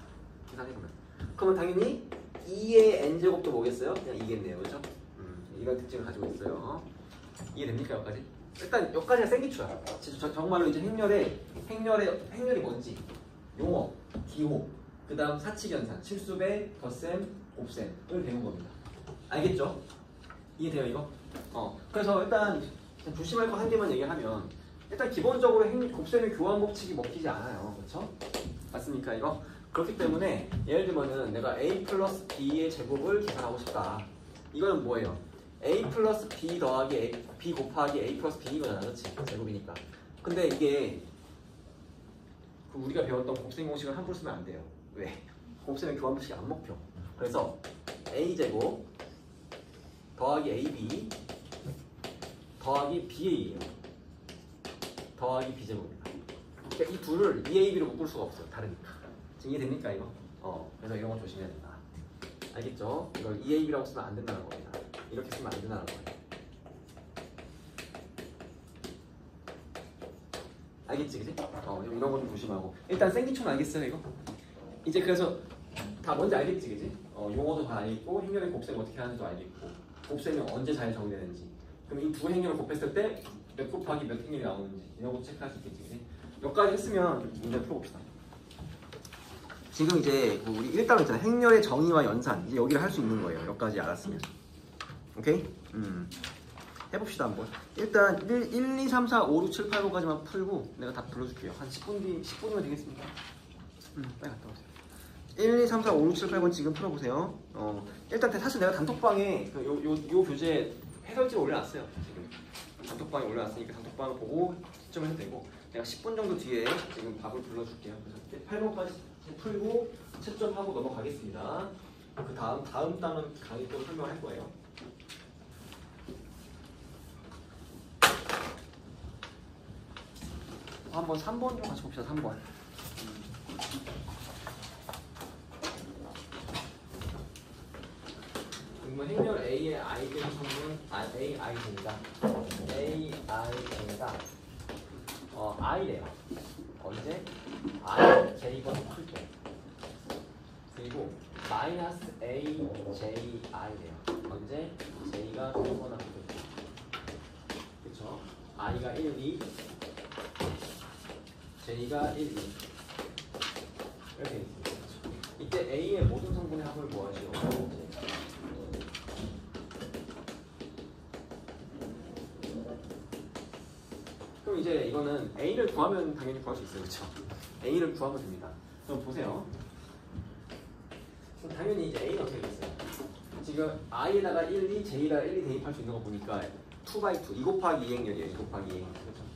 계산해보면. 그러면 당연히 2의 n제곱도 뭐겠어요? 그냥 2겠네요. 그렇죠? 이런 특징을 가지고 있어요. 이해됩니까? 여기까지? 일단 여기까지가 생기초야. 정말로 이제 행렬이 뭔지 용어, 기호, 그 다음 사칙연산, 실수배, 덧셈, 곱셈을 배운 겁니다. 알겠죠? 이해돼요 이거? 그래서 일단 조심할 거 한 개만 얘기하면 일단 기본적으로 곱셈의 교환 법칙이 먹히지 않아요. 그렇죠? 맞습니까 이거? 그렇기 때문에 예를 들면은 내가 A 플러스 B의 제곱을 계산하고 싶다. 이거는 뭐예요? A 플러스 B 더하기 B 곱하기 A 플러스 B 이거잖아. 그렇지? 제곱이니까. 근데 이게 우리가 배웠던 곱셈 공식을 함부로 쓰면 안 돼요. 왜? 곱셈의 교환 법칙이 안 먹혀. 그래서 A제곱 더하기 AB 더하기 BA예요. 더하기 B제곱입니다. 그러니까 이 둘을 EAB로 묶을 수가 없어요. 다르니까. 지금 이해됩니까 이거? 그래서 이런 거 조심해야 된다. 알겠죠? 이걸 EAB라고 쓰면 안 된다는 겁니다. 이렇게 쓰면 안 된다는 거예요. 알겠지, 그지? 이런 거 좀 조심하고. 일단 생기초는 알겠어요, 이거? 이제 그래서 다 뭔지 알겠지, 그지? 용어도 다 알겠고, 행렬의 곱셈 어떻게 하는지도 알겠고, 곱셈이 언제 잘 정리되는지. 그럼 이 두 행렬을 곱했을 때 몇 곱하기 몇 행렬이 나오는지 이런 거 체크할 수 있겠지, 그지? 여기까지 했으면 문제 풀어봅시다. 지금 이제 우리 1단원 있잖아요. 행렬의 정의와 연산. 이제 여기를 할 수 있는 거예요. 여기까지 알았으면. 오케이? 해봅시다 한번. 일단 1, 2, 3, 4, 5, 6, 7, 8, 9까지만 풀고 내가 다 불러줄게요. 한 10분이면 되겠습니다. 빨리 갔다 오세요. 1, 2, 3, 4, 5, 6, 7, 8번 지금 풀어보세요. 일단 사실 내가 단톡방에 요 교재 해설지를 올려놨어요. 지금 단톡방에 올려놨으니까 단톡방을 보고 시점을 해도 되고 내가 10분 정도 뒤에 지금 밥을 불러줄게요. 그래서 8번까지 풀고 채점하고 넘어가겠습니다. 그 다음 단은 강의 또 설명할 거예요. 한번 3번 좀 같이 봅시다. 3번. 그러면 행렬 A의 I된 성분은 AI입니다. AI입니다. I래요. 언제? I, J가 풀 때. 그리고 마이너스 AJI래요. 언제? J가 크거나 같을 때. 그쵸? i가 1, 2, j가 1, 2 이렇게 있습니다. 이때 a의 모든 성분의 합을 구하시오. 그럼 이제 이거는 a를 구하면 당연히 구할 수 있어요, 그렇죠? a를 구하면 됩니다. 그럼 보세요. 그럼 당연히 이제 a는 어떻게 되겠어요? 지금 i에다가 1, 2, j에다가 1, 2 대입할 수 있는 거 보니까 2/2, 2 곱하기 2행렬이에요. 2 곱하기 2행렬. 그렇죠?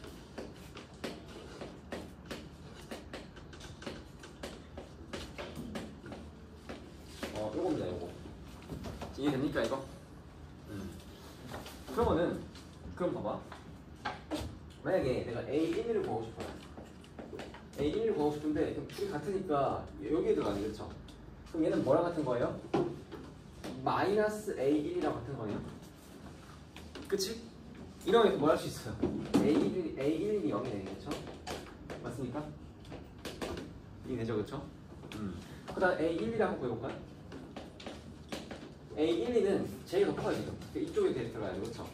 요겁니다, 요거. 이해됩니까, 이거? 그러면은, 그럼 봐봐. 만약에 내가 A1을 구하고 싶어요. A1을 구하고 싶은데, 그럼 둘이 같으니까 여기에 들어가네, 그렇죠? 그럼 얘는 뭐랑 같은 거예요? 마이너스 A1이랑 같은 거네요. 그치? 이러면 뭐 할 수 있어요? A1이 0이네, 그렇죠? 맞습니까? 이게 되죠, 그렇죠? 그 다음 A12를 한번 구해볼까요? A12는 J가 더 커요, 지금. 이쪽에 들어가야 돼, 그렇죠?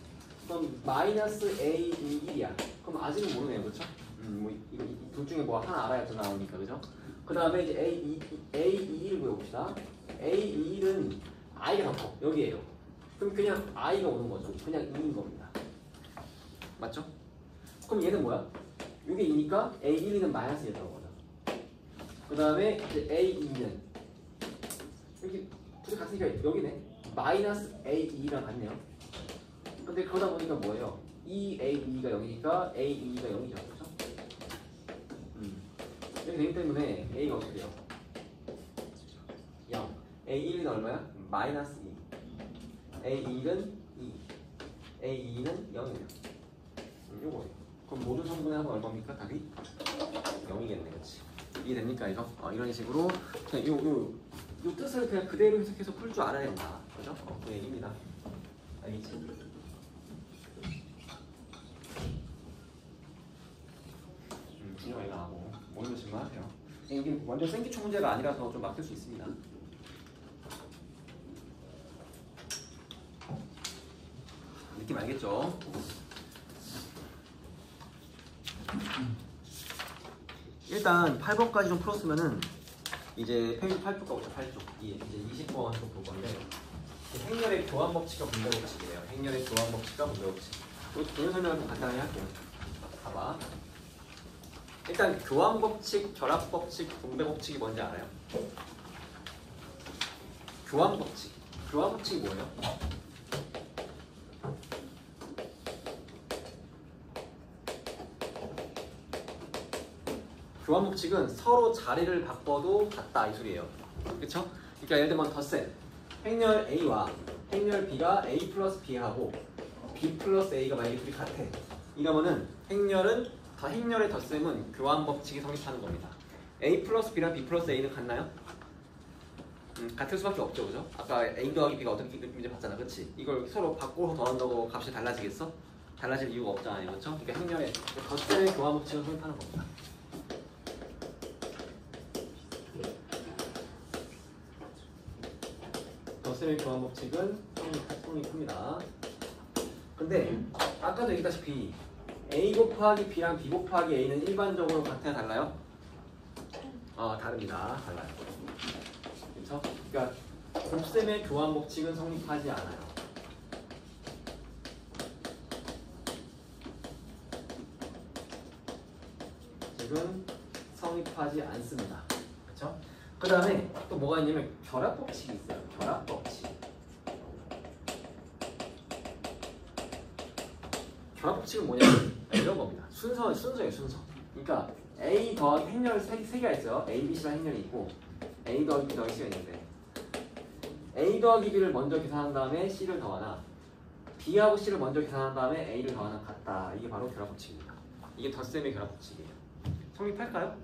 그럼 마이너스 A21이야. 그럼 아직은 모르네요, 그렇죠? 뭐 이거 둘 중에 뭐 하나 알아야 또 나오니까, 그죠? 그 다음에 이제 A21을 구해봅시다. A21은 I가 더 커, 여기에요. 그럼 그냥 I가 오는 거죠. 그냥 2인 겁니다. 맞죠? 그럼 얘는 뭐야? 이게 2니까 A12는 마이너스 1이라고 거죠. 그 다음에 이제 A2는 여기 둘이 같으니까 여기네. 마이너스 A2랑 같네요. 근데 그러다 보니까 뭐예요? A2가 0이니까 A2가 0이죠. 그렇죠? 이렇게 되기 때문에 A가 어떻게 돼요? 0. A1은 얼마야? 마이너스 2. A1은 2. A2는 0이에요. 요거예요. 그럼 모든 성분의 합은 얼마입니까? 답이 0이겠네. 그렇지? 이해됩니까 이거? 이런 식으로 그냥 요 뜻을 그냥 그대로 해석해서 풀 줄 알아야 된다. 그죠? 그 얘기입니다. 알겠지? 중요한 이거 하고 모르는 질문 하세요. 이게 완전 생기초 문제가 아니라서 좀 맡길 수 있습니다. 느낌 알겠죠? 일단 8번까지 좀 풀었으면은 이제 페이지 8쪽 가보죠. 8쪽. 이제 20번 좀 볼 건데 행렬의 교환 법칙과 분배 법칙이에요. 행렬의 교환 법칙과 분배 법칙. 이것도 동영 설명을 좀 간단히 할게요. 봐봐. 일단 교환 법칙, 결합 법칙, 분배 법칙이 뭔지 알아요? 교환 법칙. 교환 법칙이 뭐예요? 교환 법칙은 서로 자리를 바꿔도 같다 이 소리예요. 그렇죠? 그러니까 예를 들면 덧셈. 행렬 A와 행렬 B가 A 플러스 B하고 B 플러스 A가 만약에 둘이 같아. 이러면은 행렬의 덧셈은 교환 법칙이 성립하는 겁니다. A 플러스 B랑 B 플러스 A는 같나요? 같을 수밖에 없죠, 그죠? 아까 A 더하기 B가 어떻게 문제 봤잖아, 그렇지? 이걸 서로 바꿔서 더한다고 값이 달라지겠어? 달라질 이유가 없잖아요, 그렇죠? 그러니까 행렬의 덧셈의 교환 법칙을 성립하는 겁니다. 덧셈의 교환 법칙은 성립합니다. 근데 아까도 얘기했다시피 A 곱하기 B랑 B 곱하기 A는 일반적으로 같아야 달라요? 다릅니다. 달라요. 그렇죠? 그러니까 곱셈의 교환 법칙은 성립하지 않아요. 지금 성립하지 않습니다. 그렇죠? 그 다음에 또 뭐가 있냐면 결합 법칙이 있어요. 결합 법칙. 결합 법칙은 뭐냐면 이런 겁니다. 순서예요, 순서. 그러니까 A 더하기 행렬 세 개가 있어요. A, B, C랑 행렬이 있고 A 더하기 B 더하기 C가 있는데 A 더하기 B를 먼저 계산한 다음에 C를 더하나 B하고 C를 먼저 계산한 다음에 A를 더하나 같다. 이게 바로 결합 법칙입니다. 이게 덧셈의 결합 법칙이에요. 성립할까요?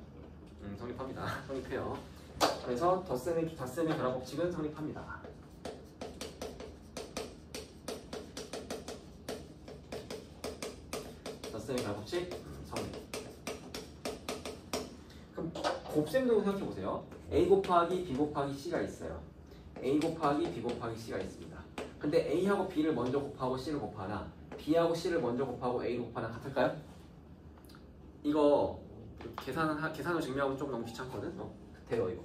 성립합니다. 성립해요. 그래서 덧셈의 결합 법칙은 성립합니다. 덧셈의 결합 법칙 성립. 그럼 곱셈도 생각해보세요. A 곱하기 B 곱하기 C가 있어요. A 곱하기 B 곱하기 C가 있습니다. 근데 A하고 B를 먼저 곱하고 C를 곱하나 B하고 C를 먼저 곱하고 A를 곱하나 같을까요? 이거 계산으로 증명하면 좀 너무 귀찮거든? 돼요 이거.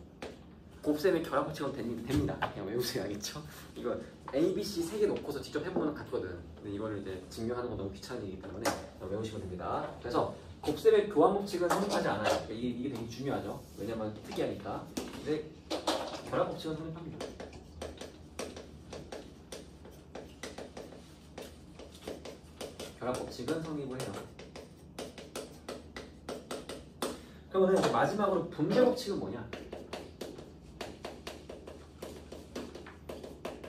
곱셈의 결합법칙은 됩니다. 그냥 외우세요. 알겠죠? 이거 A, B, C 3개 놓고서 직접 해보면 같거든. 근데 이거를 이제 증명하는 건 너무 귀찮은 일이기 때문에 외우시면 됩니다. 그래서 곱셈의 교환법칙은 성립하지 않아요. 이게 되게 중요하죠. 왜냐면 특이하니까. 근데 결합법칙은 성립합니다. 결합법칙은 성립을 해요. 그러면 이제 마지막으로 분배법칙은 뭐냐?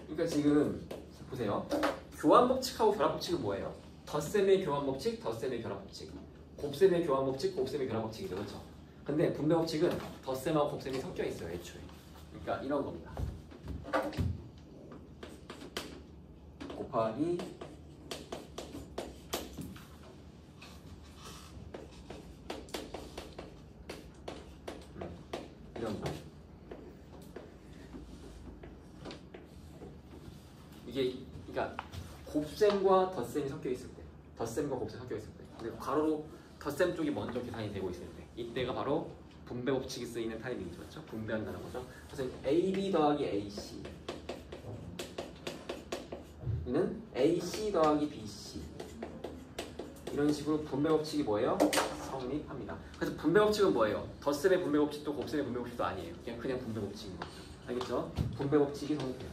그러니까 지금 보세요. 교환법칙하고 결합법칙은 뭐예요? 덧셈의 교환법칙, 덧셈의 결합법칙. 곱셈의 교환법칙, 곱셈의 결합법칙이죠. 그렇죠? 근데 분배법칙은 덧셈하고 곱셈이 섞여 있어요. 애초에. 그러니까 이런 겁니다. 곱하기 이런 거. 이게 그러니까 곱셈과 덧셈이 섞여 있을 때, 덧셈과 곱셈이 섞여 있을 때, 근데 가로로 덧셈 쪽이 먼저 계산이 되고 있을 때, 이때가 바로 분배 법칙이 쓰이는 타이밍이죠, 그렇죠? 분배한다는 거죠. 그래서 AB 더하기 AC 이는 AC 더하기 BC 이런 식으로 분배 법칙이 뭐예요? 성립합니다. 그래서 분배 법칙은 뭐예요? 덧셈의 분배 법칙도 곱셈의 분배 법칙도 아니에요. 그냥 분배 법칙인 거죠. 알겠죠? 분배 법칙이 성립해요.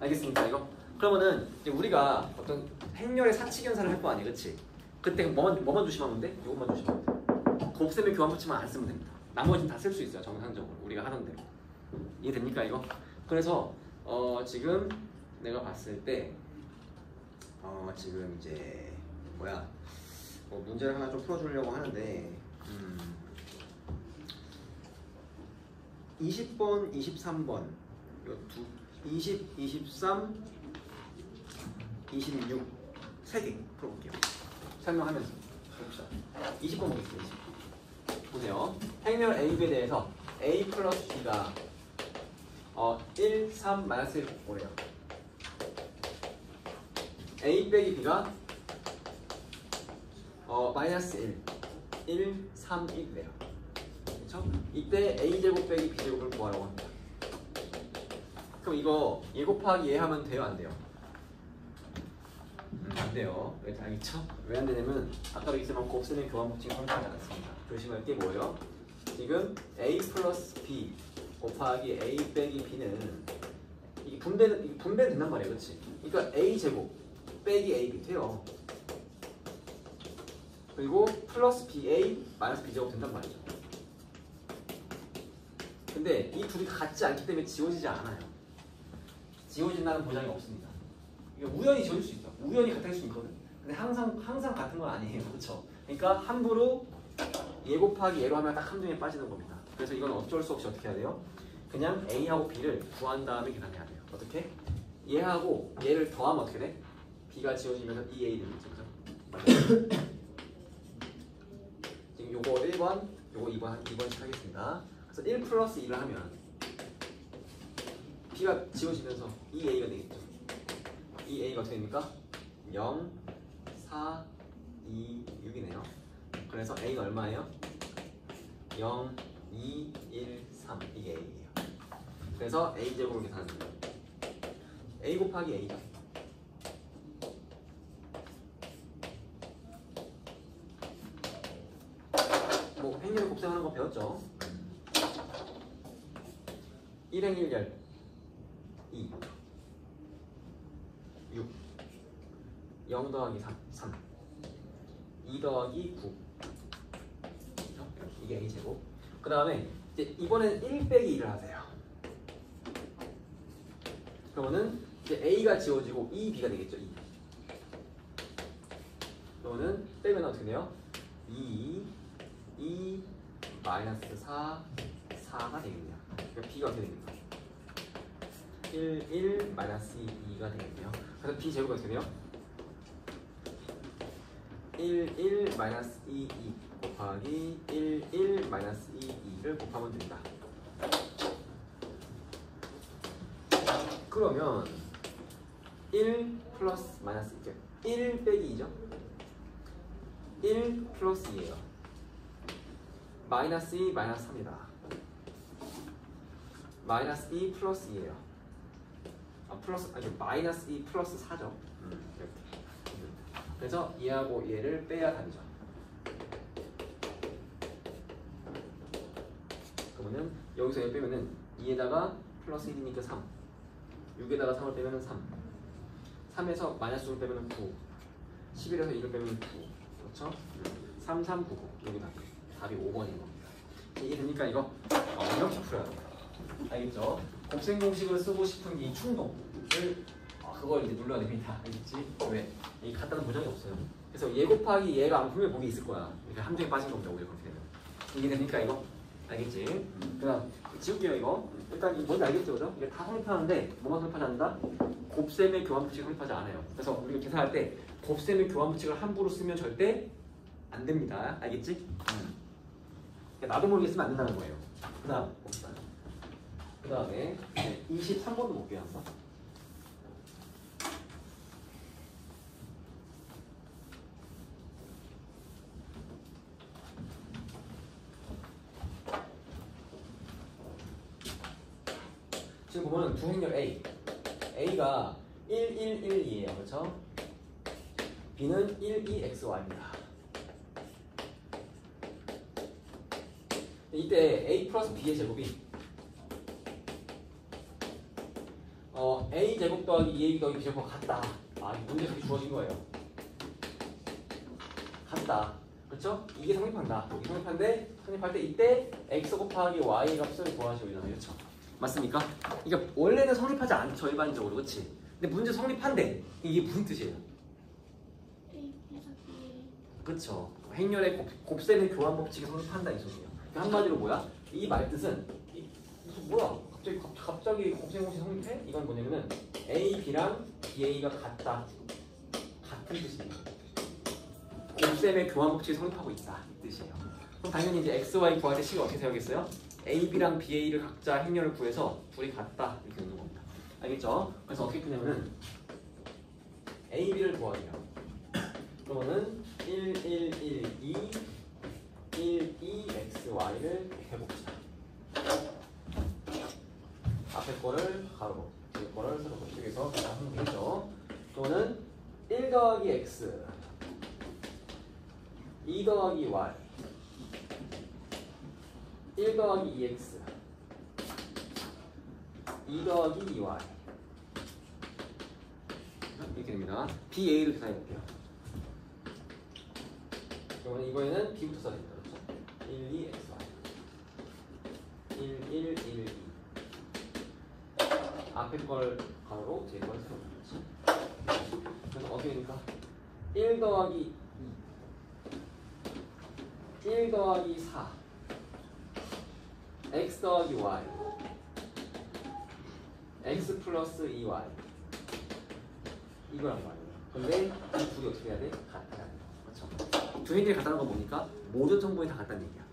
알겠습니까 이거? 그러면은 이제 우리가 어떤 행렬의 사칙연산을 할 거 아니에요, 그렇지? 그때 뭐만 조심하면 돼? 이것만 조심하면 돼. 곱셈의 교환법칙만 안 쓰면 됩니다. 나머지는 다 쓸 수 있어요, 정상적으로 우리가 하던 대로. 이해됩니까 이거? 그래서 지금 내가 봤을 때 지금 이제 문제를 하나 좀 풀어주려고 하는데 20번, 23번 20, 23, 26 3개 풀어볼게요. 설명하면서 봅시다. 20번 보겠습니다. 보세요. 행렬 AB에 대해서 A 플러스 B가 1, 3, 마이너스 1 곱고래요. A 빼기 B가 마이너스 1, 3, 1이래요. 그렇죠? 이때 A제곱 빼기 B제곱을 구하라고 합니다. 그럼 이거 얘 곱하기 얘 하면 돼요? 안 돼요? 안 돼요. 왜 알겠죠? 왜 안 되냐면 아까도 얘기했지만 곱셈의 교환법칙이 성립하지 않았습니다. 조심할 게 뭐예요? 지금 A 플러스 B 곱하기 A 빼기 B는 이게 분배는 된단 말이에요. 그렇지? 그러니까 A 제곱 빼기 AB 돼요. 그리고 플러스 BA 마이너스 B제곱 된단 말이죠. 근데 이 둘이 같지 않기 때문에 지워지지 않아요. 지워진다는 보장이 없습니다. 이게 우연히 지워질 수 있어. 우연히 같을 수 있거든. 근데 항상 같은 건 아니에요. 그렇죠? 그러니까 함부로 얘 곱하기 얘로 하면 딱 함정에 빠지는 겁니다. 그래서 이건 어쩔 수 없이 어떻게 해야 돼요? 그냥 A하고 B를 구한 다음에 계산해야 돼요. 어떻게? 얘하고 얘를 더하면 어떻게 돼? B가 지워지면서 2A 되겠죠. 그죠? 지금 요거 1번, 요거 2번씩 하겠습니다. 그래서 1 플러스 2를 하면 B가 지워지면서 2A가 되겠죠. 2A가 어떻게 됩니까? 0, 4, 2, 6이네요. 그래서 A가 얼마예요? 0, 2, 1, 3 이게 A예요. 그래서 A제곱을 계산합니다. A 곱하기 A다. 뭐 행렬 곱셈하는 거 배웠죠? 1행 1열 2 6 0 더하기 3 2 더하기 9 이게 A제곱. 그 다음에 이제 이번엔 1 빼기 2를 하세요. 그러면은 이제 A가 지워지고 2B가 되겠죠. 2. 그러면은 빼면 어떻게 돼요? 2 마이너스 4 4가 되겠네요. 그러니까 B가 어떻게 됩니까? 1 마이너스 2가 되겠네요. 그래서 B 제곱이 어떻게 돼요? 1 마이너스 2 곱하기 1 마이너스 2를 곱하면 됩니다. 그러면 1 플러스 마이너스 1 빼기 2죠. 1 플러스 2예요. 마이너스 2 마이너스 3이다. 마이너스 2 플러스 2예요. 마이너스 2 플러스 4죠. 이렇게. 그래서 얘하고 얘를 빼야 답이죠. 그러면은 여기서 얘 빼면은 2에다가 플러스 1이니까 3, 6에다가 3을 빼면은 3, 3에서 마이너스 2를 빼면은 9, 11에서 2를 빼면은 9, 그렇죠? 3, 3, 9, 9. 여기 답이 5번인 겁니다. 이게 되니까 이거 이렇게 풀어야 돼요. 알겠죠? 곱셈 공식을 쓰고 싶은 이 충동을 그걸 이제 눌러야 됩니다. 알겠지? 왜? 이 갖다는 보장이 없어요. 그래서 얘 곱하기 얘가 안 풀면 보기 있을 거야. 이렇게 함정에 빠진 겁니다. 오히려 그렇게 되면. 이게 되니까 이거 알겠지? 그다음 지울게요 이거. 일단 이 뭔지 알겠죠, 그죠? 이게 다 성립하는데 뭐만 성립하지 않는다? 곱셈의 교환 법칙을 성립하지 않아요. 그래서 우리가 계산할 때 곱셈의 교환 법칙을 함부로 쓰면 절대 안 됩니다. 알겠지? 그러니까 나도 모르게 쓰면 안 된다는 거예요. 그다음 봅시다. 그다음에 23번도 볼게요 한번. 지금 보면 두 행렬 A가 1, 1, 1, 2예요. 그렇죠? B는 1, 2, XY입니다. 이때 A 플러스 B의 제곱이 A 제곱 더하기 2AB 더하기 B 제곱과 같다. 문제에서 주어진 거예요. 같다. 그렇죠? 이게 성립한다. 이게 성립한데 성립할 때 이때 X 곱하기 Y 값을 구하시오 이잖아요. 그렇죠? 맞습니까? 그러니까 원래는 성립하지 않죠 일반적으로, 그렇지? 근데 문제 성립한대. 이게 무슨 뜻이에요? 그렇죠. 행렬의 곱셈의 교환 법칙이 성립한다 이 소리예요. 그러니까 한마디로 뭐야? 이 말 뜻은 뭐야? 갑자기 곱셈 공식 성립해? 이건 뭐냐면은 A, B랑 BA가 같다. 같은 뜻이에요. 곱셈의 교환 법칙이 성립하고 있다 이 뜻이에요. 그럼 당연히 이제 X, Y 구할 때 식을 어떻게 세우겠어요? A, B랑 BA를 각자 행렬을 구해서 둘이 같다 이렇게 넣는 겁니다. 알겠죠? 그래서 어떻게 푸냐면은 A, B를 구하게요. 그러면은 1, 1, 1, 2, 1, 2, X, Y를 해봅시다. 앞에 거를 가로, 뒤에 거를 세로 여기서 하면 되겠죠? 그러면은 1 더하기 X, 2 더하기 Y, 1 더하기 2x, 2 더하기 2y 이렇게 됩니다. BA를 계산해 볼게요. 그러면 이번에는 B부터 써야 됩니다. 그렇죠? 1, 2xy 1, 1, 1, 2 앞에 걸 가로, 뒤에 걸 세로. 그렇죠? 그래서 어떻게 되니까 1 더하기 2 1 더하기 4 x 더하기 y x 플러스 2y 이거란 말이에요. 근데 이 둘이 어떻게 해야 돼? 같다는 거. 그렇죠? 두 행렬이 같다는 건 뭡니까? 모든 성분이 다 같다는 얘기야.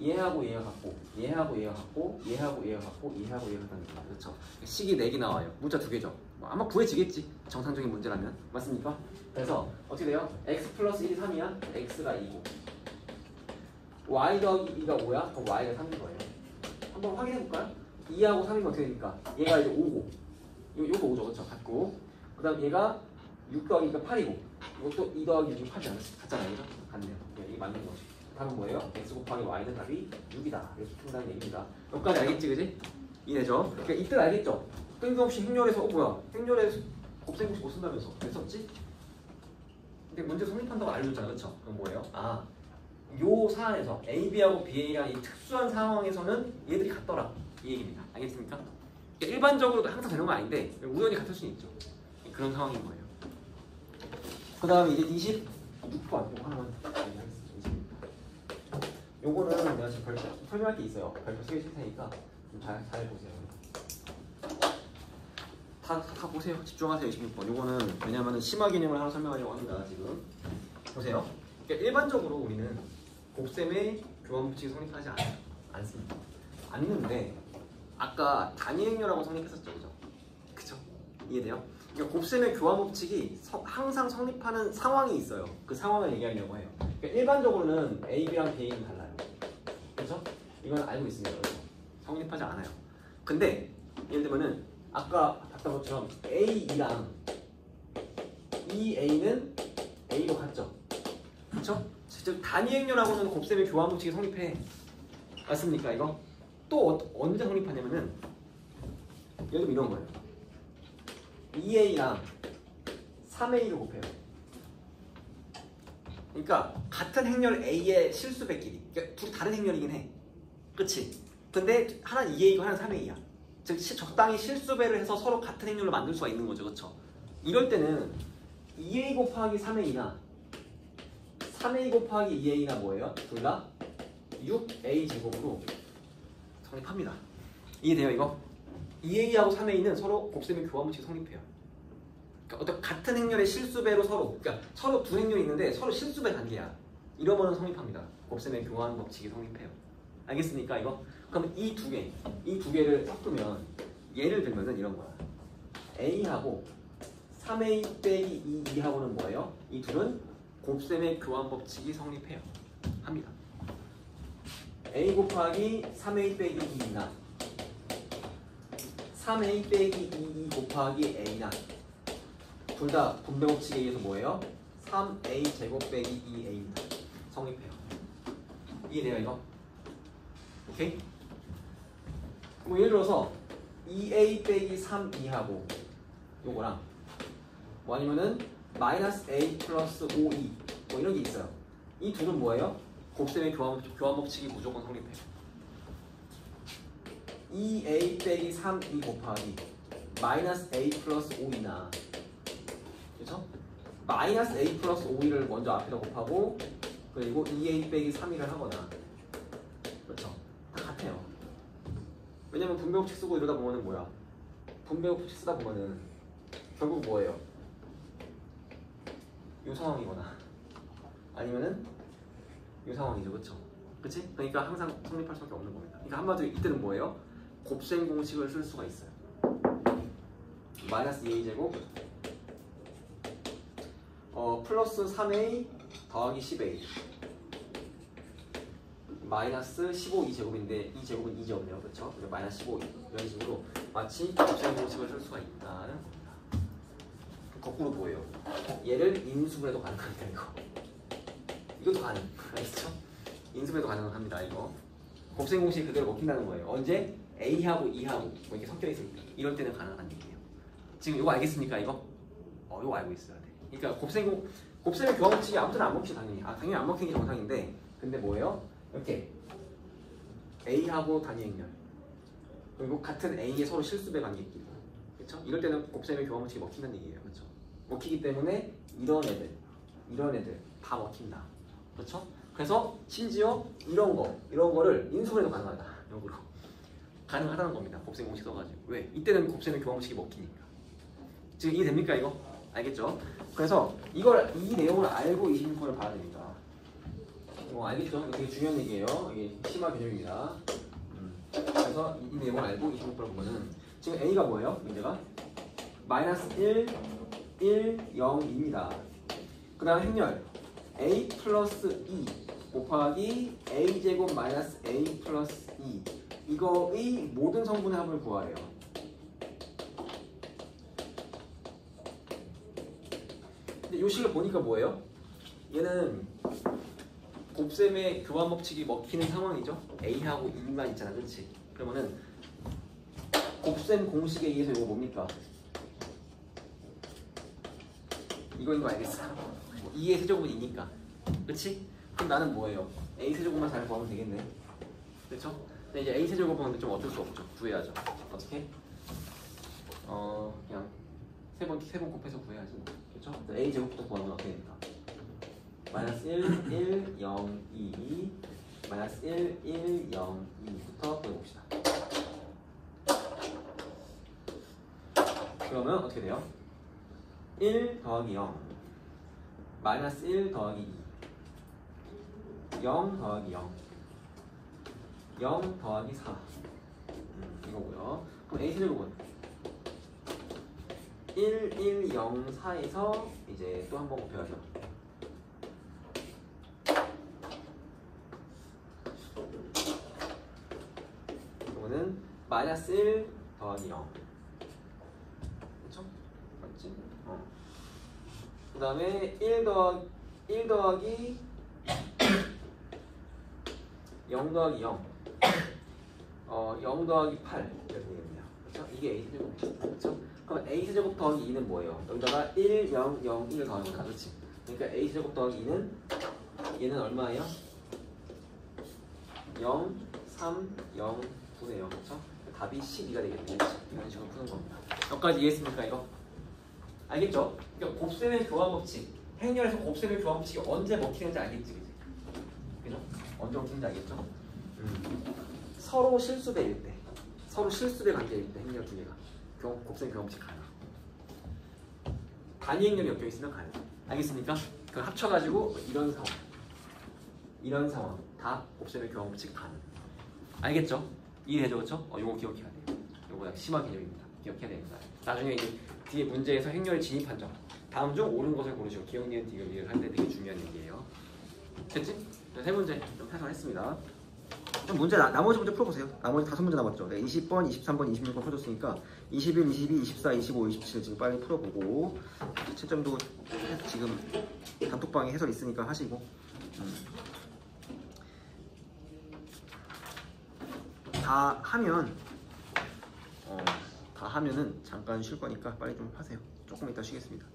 얘하고 얘가 같고 얘하고 얘가 같고 얘하고 얘가 같고 얘하고 얘가 같다는 얘기야. 그렇죠? 식이 4개 나와요. 문자 2개죠. 아마 구해지겠지. 정상적인 문제라면. 맞습니까? 그래서 어떻게 돼요? x 플러스 1이 3이야. x가 2고 y 더하기 2가 5야? 그럼 y가 3인 거예요. 한번 확인해 볼까요? 2하고 3이면 어떻게 되니까? 얘가 이제 5고 요거 5죠. 그렇죠? 같고 그 다음 얘가 6 더하기 2가 8이고 이것도 2 더하기 6이 8이 같잖아요. 그죠? 같네요. 이게 맞는 거지. 답은 뭐예요? x 곱하기 y는 답이 6이다. 이렇게 푼다는 얘기입니다. 여기까지 알겠지? 그지? 이해죠? 그러니까 이때 알겠죠? 뜬금없이 행렬에서 뭐야? 행렬에서 곱셈 공식 못 쓴다면서 왜 썼지? 근데 문제 성립한다고 알려줬잖아. 그렇죠? 그럼 뭐예요? 요 사안에서 A, B하고 BA랑 이 특수한 상황에서는 얘들이 같더라 이 얘기입니다. 알겠습니까? 그러니까 일반적으로도 항상 되는 건 아닌데 우연히 같을 수는 있죠. 그런 상황인 거예요. 그 다음에 이제 26번 이거 하나만 얘기하겠습니다. 요거는 내가 지금 별표 설명할 게 있어요. 별표 쓰기 싫을 테니까 좀 잘 보세요. 다 보세요. 집중하세요. 26번. 요거는 왜냐면은 심화 개념을 하나 설명하려고 합니다. 지금 보세요. 그러니까 일반적으로 우리는 곱셈의 교환 법칙이 성립하지 않습니다. 않는데 아까 단위 행렬하고 성립했었죠, 그죠? 그죠? 이해돼요? 그러니까 곱셈의 교환 법칙이 항상 성립하는 상황이 있어요. 그 상황을 얘기하려고 해요. 그러니까 일반적으로는 A, B랑 B는 달라요. 그렇죠? 이건 알고 있습니다. 성립하지 않아요. 근데 예를 들면은 아까 봤던 것처럼 A2랑 이 A는 A로 같죠? 그렇죠? 즉 단위 행렬하고는 곱셈의 교환 법칙이 성립해. 맞습니까 이거? 또 언제 성립하냐면은 예를 들면 이런 거예요. 2A랑 3A를 곱해요. 그러니까 같은 행렬 A의 실수배끼리. 그러니까 둘이 다른 행렬이긴 해. 그치? 근데 하나는 2A고 하나는 3A야. 즉 적당히 실수배를 해서 서로 같은 행렬로 만들 수가 있는 거죠. 그쵸? 이럴 때는 2A 곱하기 3A나 3A 곱하기 2A나 뭐예요? 둘 다 6A 제곱으로 성립합니다. 이해돼요 이거? 2A하고 3A는 서로 곱셈의 교환 법칙이 성립해요. 그러니까 어떤 같은 행렬의 실수배로 그러니까 서로 두 행렬이 있는데 서로 실수배 관계야. 이러면은 성립합니다. 곱셈의 교환 법칙이 성립해요. 알겠습니까 이거? 그럼 이 두 개를 섞으면 예를 들면은 이런 거야. A하고 3A 빼기 2하고는 뭐예요? 이 둘은 곱셈의 교환 법칙이 성립해요. 합니다. A 곱하기 3A 빼기 2나 3A 빼기 2 곱하기 A나 둘 다 분배 법칙에 의해서 뭐예요? 3A 제곱 빼기 2A입니다. 성립해요. 이해돼요 이거? 오케이? 뭐 예를 들어서 2A 빼기 3E하고 요거랑 뭐 아니면은 마이너스 A 플러스 5E 뭐 이런 게 있어요. 이 둘은 뭐예요? 곱셈의 교환 법칙이 무조건 성립해요. 2A 빼기 3E 곱하기 마이너스 A 플러스 5E나 그렇죠? 마이너스 A 플러스 5E를 먼저 앞에다 곱하고 그리고 2A 빼기 3E를 하거나 그렇죠? 다 같아요. 왜냐면 분배 법칙 쓰고 이러다 보면은 뭐야? 분배 법칙 쓰다 보면은 결국 뭐예요? 이 상황이거나 아니면은 이 상황이죠, 그렇죠? 그치? 그러니까 항상 성립할 수밖에 없는 겁니다. 그러니까 한마디로 이때는 뭐예요? 곱셈 공식을 쓸 수가 있어요. 마이너스 2A 제곱 플러스 3A 더하기 10A 마이너스 15 2제곱인데 이 제곱은 2제곱이네요, 그렇죠? 마이너스 15 이런 식으로 마치 곱셈 공식을 쓸 수가 있다는 겁니다. 거꾸로 보여요. 얘를 인수분해도 가능합니다. 이것도 가능. 알겠죠? 인수분해도 가능합니다. 이거 곱셈 공식 그대로 먹힌다는 거예요. 언제? A하고 E하고 뭐 이렇게 섞여 있을 때 이럴 때는 가능한 얘기예요. 지금 이거 알겠습니까? 이거? 이거 알고 있어야 돼. 그러니까 곱셈의 교환 법칙이 아무튼 안 먹히죠 당연히. 당연히 안 먹히는 게 정상인데 근데 뭐예요? 이렇게 A하고 단위 행렬 그리고 같은 A의 서로 실수배 관계끼리 그렇죠? 이럴 때는 곱셈의 교환 법칙이 먹힌다는 얘기예요. 그렇죠? 먹히기 때문에 이런 애들 다 먹힌다. 그렇죠? 그래서 심지어 이런 거를 인수분해도 가능하다. 역으로 가능하다는 겁니다. 곱셈 공식 써가지고. 왜? 이때는 곱셈의 교환 법칙이 먹히니까. 지금 이해됩니까 이거? 알겠죠? 그래서 이 내용을 알고 26번을 봐야 됩니다. 이거 알겠죠? 이거 되게 중요한 얘기예요. 이게 심화 개념입니다. 그래서 이 내용을 알고 26번을 보면은 지금 A가 뭐예요? 문제가 마이너스 1, 0입니다. 그 다음 행렬 A 플러스 2 곱하기 A 제곱 마이너스 A 플러스 2 이거의 모든 성분의 합을 구하래요. 근데 이 식을 보니까 뭐예요? 얘는 곱셈의 교환 법칙이 먹히는 상황이죠. A하고 E만 있잖아, 그렇지? 그러면은 곱셈 공식에 의해서 이거 뭡니까? 이거인 거 알겠어? 2의 세제곱은 2니까, 그렇지? 그럼 나는 뭐예요? A 세제곱만 잘 구하면 되겠네, 그렇죠? 근데 이제 A 세제곱은 좀 어쩔 수 없죠. 구해야죠. 어떻게? 그냥 세 번 곱해서 구해야지. 그렇죠? A 제곱부터 구하면 어떻게 됩니까? 마이너스 1, 1, 0, 2, 마이너스 1, 1, 0, 2부터 구해봅시다. 그러면 어떻게 돼요? 1 더하기 0 마이너스 1 더하기 2 0 더하기 0 0 더하기 4 이거고요. 그럼 A 세제곱은 1, 1, 0, 4에서 이제 또 한 번 곱해야죠. 이거는 마이너스 1 더하기 0. 그쵸? 맞지? 그 다음에 1 더하기 0 더하기 0. 0 더하기 8 이렇게 됩니다. 그렇죠? 이게 a세제곱. 그렇죠? 그럼 a세제곱 더하기 2는 뭐예요? 여기다가 1, 0, 0, 1을 더하는 거다. 그렇지? 그러니까 a세제곱 더하기 2는 얘는 얼마예요? 0, 3, 0, 9네요. 그렇죠? 답이 12가 되겠네요. 이런 식으로 푸는 겁니다. 여기까지 이해했습니까 이거? 알겠죠? 그러니까 곱셈의 교환 법칙. 행렬에서 곱셈의 교환 법칙이 언제 먹히는지 알겠지? 그지? 그죠? 언제 먹히는지 알겠죠? 서로 실수배일 때, 서로 실수배 관계일 때 행렬 두 개가 곱셈 교환 법칙 가능. 단위 행렬이 엮여 있으면 가능. 알겠습니까? 그걸 합쳐가지고 이런 상황 다 곱셈의 교환 법칙 가능. 알겠죠? 이해되죠, 그렇죠? 요거 기억해야 돼요. 요거 심한 개념입니다. 기억해야 됩니다. 나중에 이제 뒤에 문제에서 행렬 진입한 점, 다음 중 옳은 것을 고르시고 기억, 니은, 디귿, 리을 할 때 되게 중요한 얘기예요. 됐지? 세 문제 좀 해설했습니다. 좀 문제 나머지 문제 풀어보세요. 나머지 5문제 남았죠. 네, 20번, 23번, 26번 풀어줬으니까 21, 22, 24, 25, 27 지금 빨리 풀어보고 채점도 지금 단톡방에 해설 있으니까 하시고 다 하면은 잠깐 쉴 거니까 빨리 좀 하세요. 조금 이따 쉬겠습니다.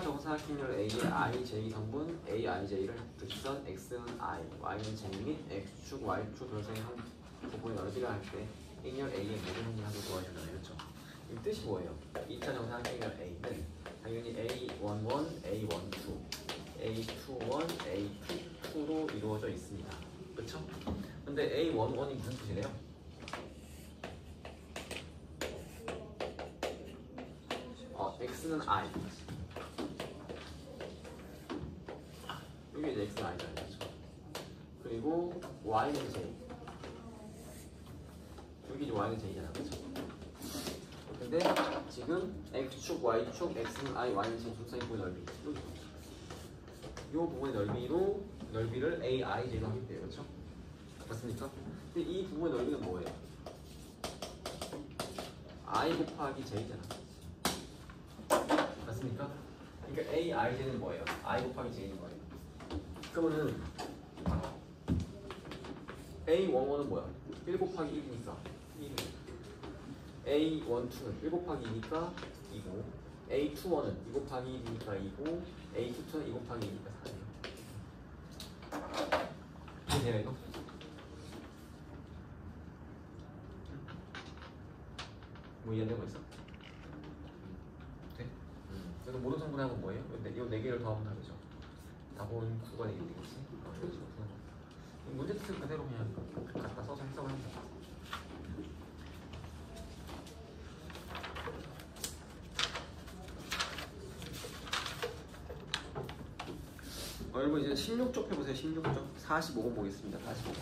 정사각형률 A의 I, J 성분 A, I, J를 극선 X는 I, Y는 J 및 X축, Y축 돌성의 한 부분의 넓이를 할 때 행렬 A의 모든 행렬을 도와주잖아요. 그렇죠? 이 뜻이 뭐예요? 2차 정사각형률 A는 당연히 A11, A12, A21, A22로 이루어져 있습니다. 그렇죠? 근데 A11이 무슨 뜻이래요? X는 I. 여기 이제 X는 I잖아요. 그렇죠? 그리고 Y는 J. 여기 이제 Y는 J잖아. 그렇죠? 근데 지금 X축, Y축, X는 I, Y는 J 중성의 부분의 넓이. 여기. 이 부분의 넓이를 A, I, J로 하게 돼요. 그렇죠? 맞습니까? 근데 이 부분의 넓이는 뭐예요? I 곱하기 J잖아. 맞습니까? 그러니까 A, I, J는 뭐예요? I 곱하기 J인 거예요. 그러면은 A11은 뭐야? 1 곱하기 1이니까 1. A12는 1 곱하기 2니까 2고 A21은 2 곱하기 1이니까 2고 A22는 2 곱하기 2니까 4예요. 이해돼요 이거? 뭐 이해되고 있어? 돼? 그래서 모든 성분하고 뭐예요? 이 4개를 더하면 다르죠. 답은 9가 되겠지? 문제 뜻은 그대로 그냥 갖다 써서 해석을 하면 됩니다. 여러분 이제 16쪽 펴보세요. 16쪽 45번 보겠습니다. 45번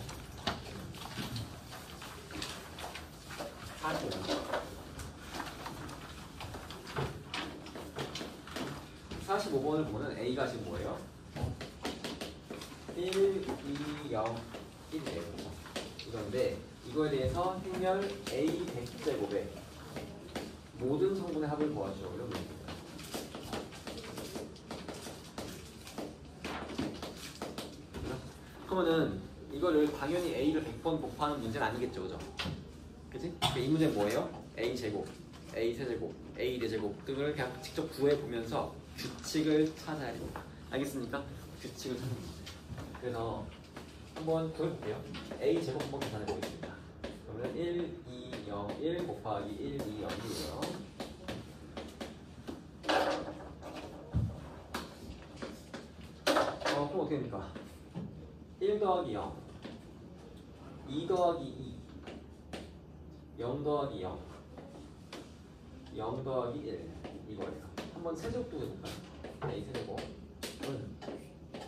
45번을 보면 A가 지금 뭐예요? 1, 2, 0, 1이에요. 이건데 이거에 대해서 행렬 A 100제곱에 모든 성분의 합을 구하죠. 이런 문제입니다. 그러면은 이거를 당연히 A를 100번 곱하는 문제는 아니겠죠. 그죠? 그치? 이 문제는 뭐예요? A 제곱, A 세제곱, A 4제곱 등을 그냥 직접 구해보면서 규칙을 찾아야 됩니다. 알겠습니까? 규칙을 찾는 거죠. 그래서 한번 구해볼게요. A 제곱 한번 계산해 보겠습니다. 그러면 1, 2, 0, 1 곱하기 1, 2, 0이에요. 그럼 어떻게 됩니까? 그러니까 1 더하기 0 2 더하기 2 0 더하기 0 0 더하기 1 이거예요. 한번 세제곱도 해볼까요? A 세제곱은